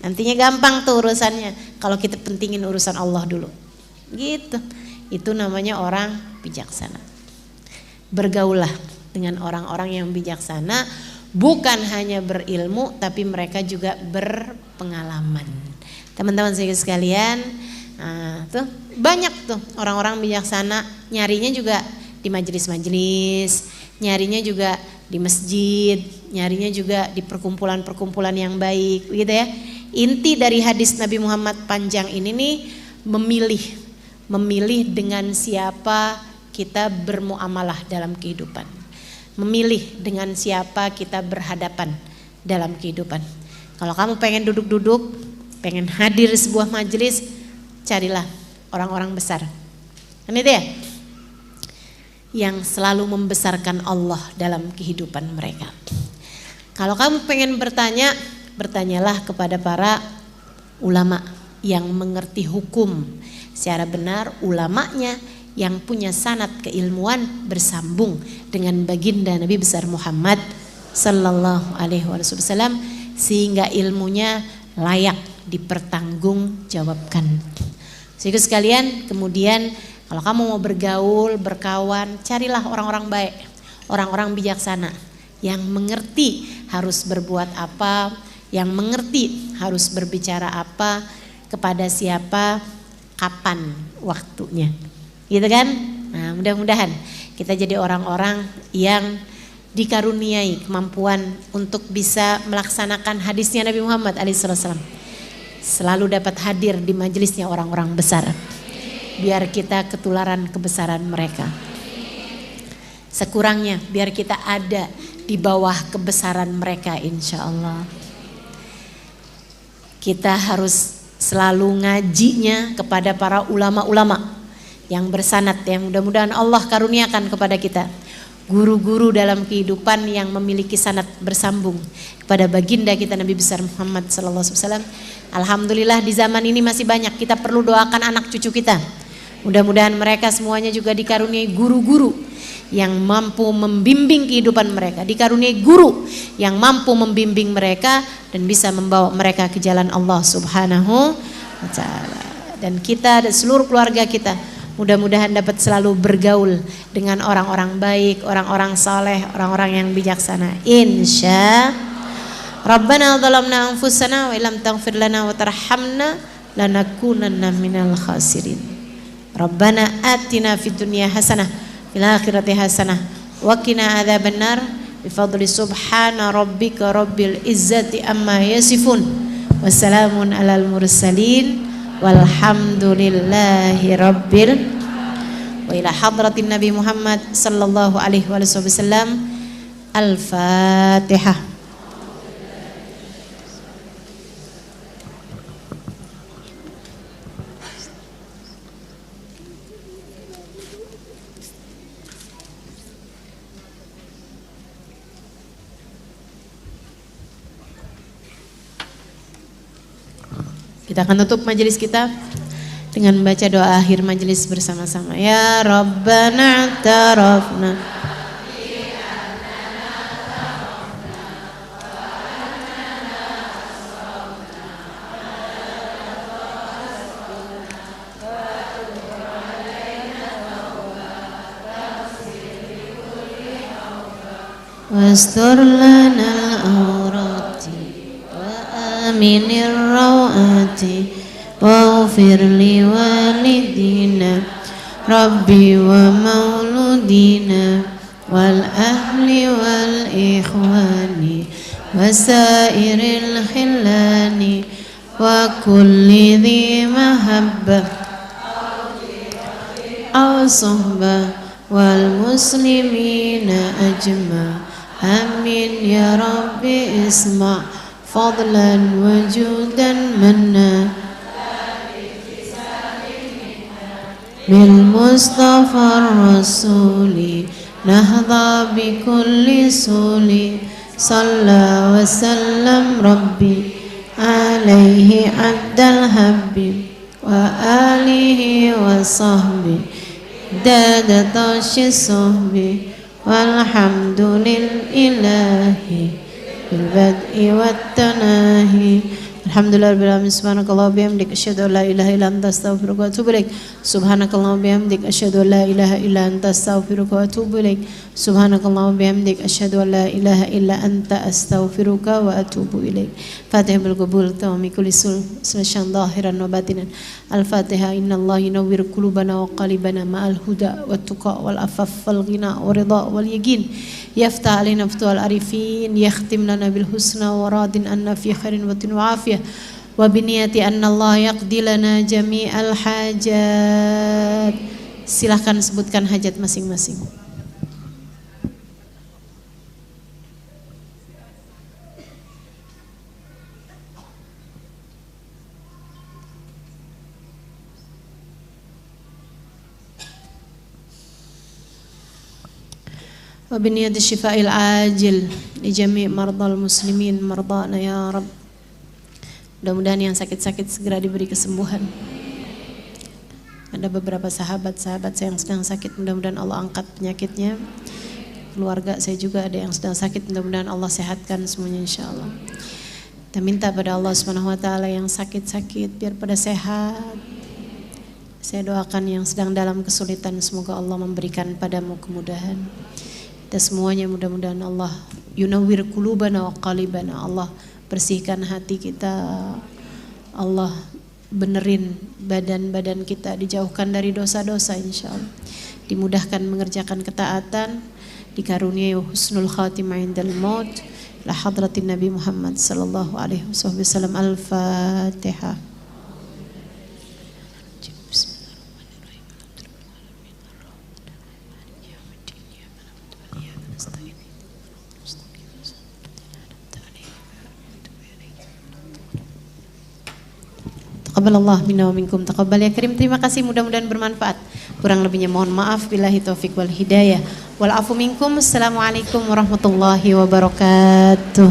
Nantinya gampang tuh urusannya kalau kita pentingin urusan Allah dulu. Gitu. Itu namanya orang bijaksana. Bergaullah dengan orang-orang yang bijaksana, bukan hanya berilmu tapi mereka juga berpengalaman. Teman-teman sekalian, tuh banyak tuh orang-orang bijaksana, nyarinya juga di majelis-majelis, nyarinya juga di masjid, nyarinya juga di perkumpulan-perkumpulan yang baik, gitu ya. Inti dari hadis Nabi Muhammad panjang ini nih, memilih dengan siapa kita bermuamalah dalam kehidupan, memilih dengan siapa kita berhadapan dalam kehidupan. Kalau kamu pengen duduk-duduk, pengen hadir di sebuah majelis, carilah orang-orang besar. Kan itu ya? Yang selalu membesarkan Allah dalam kehidupan mereka. Kalau kamu pengen bertanya, bertanyalah kepada para ulama yang mengerti hukum secara benar, ulamanya yang punya sanad keilmuan bersambung dengan baginda Nabi besar Muhammad sallallahu alaihi wasallam sehingga ilmunya layak dipertanggungjawabkan. Sehingga sekalian, kemudian kalau kamu mau bergaul, berkawan, carilah orang-orang baik, orang-orang bijaksana yang mengerti harus berbuat apa, yang mengerti harus berbicara apa, kepada siapa, kapan waktunya. Gitu kan? Nah, mudah-mudahan kita jadi orang-orang yang dikaruniai kemampuan untuk bisa melaksanakan hadisnya Nabi Muhammad SAW. Selalu dapat hadir di majelisnya orang-orang besar. Biar kita ketularan kebesaran mereka. Sekurangnya biar kita ada di bawah kebesaran mereka, insya Allah. Kita harus selalu ngajinya kepada para ulama-ulama yang bersanad, yang mudah-mudahan Allah karuniakan kepada kita guru-guru dalam kehidupan yang memiliki sanad bersambung kepada baginda kita Nabi besar Muhammad sallallahu alaihi wasallam. Alhamdulillah di zaman ini masih banyak, kita perlu doakan anak cucu kita. Mudah-mudahan mereka semuanya juga dikaruniai guru-guru yang mampu membimbing kehidupan mereka, dikaruniai guru yang mampu membimbing mereka dan bisa membawa mereka ke jalan Allah Subhanahu wa taala. Dan kita dan seluruh keluarga kita mudah-mudahan dapat selalu bergaul dengan orang-orang baik, orang-orang saleh, orang-orang yang bijaksana. Insya Rabbana zalamna anfusana wa illam taghfir lana wa tarhamna lanakunanna minal khasirin. Rabbana atina fid dunya hasanah fil akhirati hasanah wa qina adzabannar bifadli subhana rabbika rabbil izzati amma yasifun wassalamun alal mursalin walhamdulillahi rabbil wa ila hadratin Nabi Muhammad sallallahu alaihi wasallam. Al-Fatihah. Kita akan tutup majelis kita dengan membaca doa akhir majelis bersama-sama. Ya Rabbana tarafna wastur lana al-awrati wa aminir rawati waghfir li walidina rabbi wa mauludina wal ahli wal ikhwani wasairil khillani wa kulli dhi mahabbah aw suhbah wal muslimina ajma. Amin ya Rabbi isma' fadlan wujudan manna bil mustafa rasuli nahda bi kulli suli salla wa sallam rabbi alaihi abdal habib wa alihi wa sahbi dada tashi sahbi walhamdulillahi bil bad'i wat tanahi. Alhamdulillahirabbil alamin. Subhanakallah bihamdik asyhadu an la ilaha illa anta astaghfiruka wa atubu ilaik. Subhanakallah bihamdik asyhadu an la ilaha illa anta astaghfiruka wa atubu ilaik. Subhanakallah bihamdik asyhadu an la ilaha illa anta astaghfiruka wa atubu ilaik. Fatihah bil qabul tawami kulli sulshan zahiran wa batinan. Al-Fatihah. Innallaha yunawwir qulubana wa qalibana ma'al huda wat tuqa wal afaf wal ghina wa ridha wal yaqin. Yaftah alaina futuhal arifin, yakhtim lana bil husna wa radin anna fi khairin wa afiyah wa biniyati anna Allah yaqdi lana jami'al hajat. Silahkan sebutkan hajat masing-masing. Wa biniyati syifa'il ajil li jami' mardal muslimin mardana ya Rabb. Mudah-mudahan yang sakit-sakit segera diberi kesembuhan. Ada beberapa sahabat-sahabat saya yang sedang sakit, mudah-mudahan Allah angkat penyakitnya. Keluarga saya juga ada yang sedang sakit, mudah-mudahan Allah sehatkan semuanya insyaallah. Kita minta pada Allah Subhanahu wa taala yang sakit-sakit biar pada sehat. Saya doakan yang sedang dalam kesulitan semoga Allah memberikan padamu kemudahan. Kita semuanya mudah-mudahan Allah yunawwir qulubana wa qalibana. Allah bersihkan hati kita, Allah benerin badan-badan kita, dijauhkan dari dosa-dosa insyaallah, dimudahkan mengerjakan ketaatan, dikaruniai husnul khatimah indal maut. La hadratin Nabi Muhammad sallallahu alaihi wasallam. Al-Fatihah. Taqabbalallah minna wa minkum taqabbal ya karim. Terima kasih, mudah-mudahan bermanfaat. Kurang lebihnya mohon maaf. Billahi taufik wal hidayah. Wal afu minkum. Assalamualaikum warahmatullahi wabarakatuh.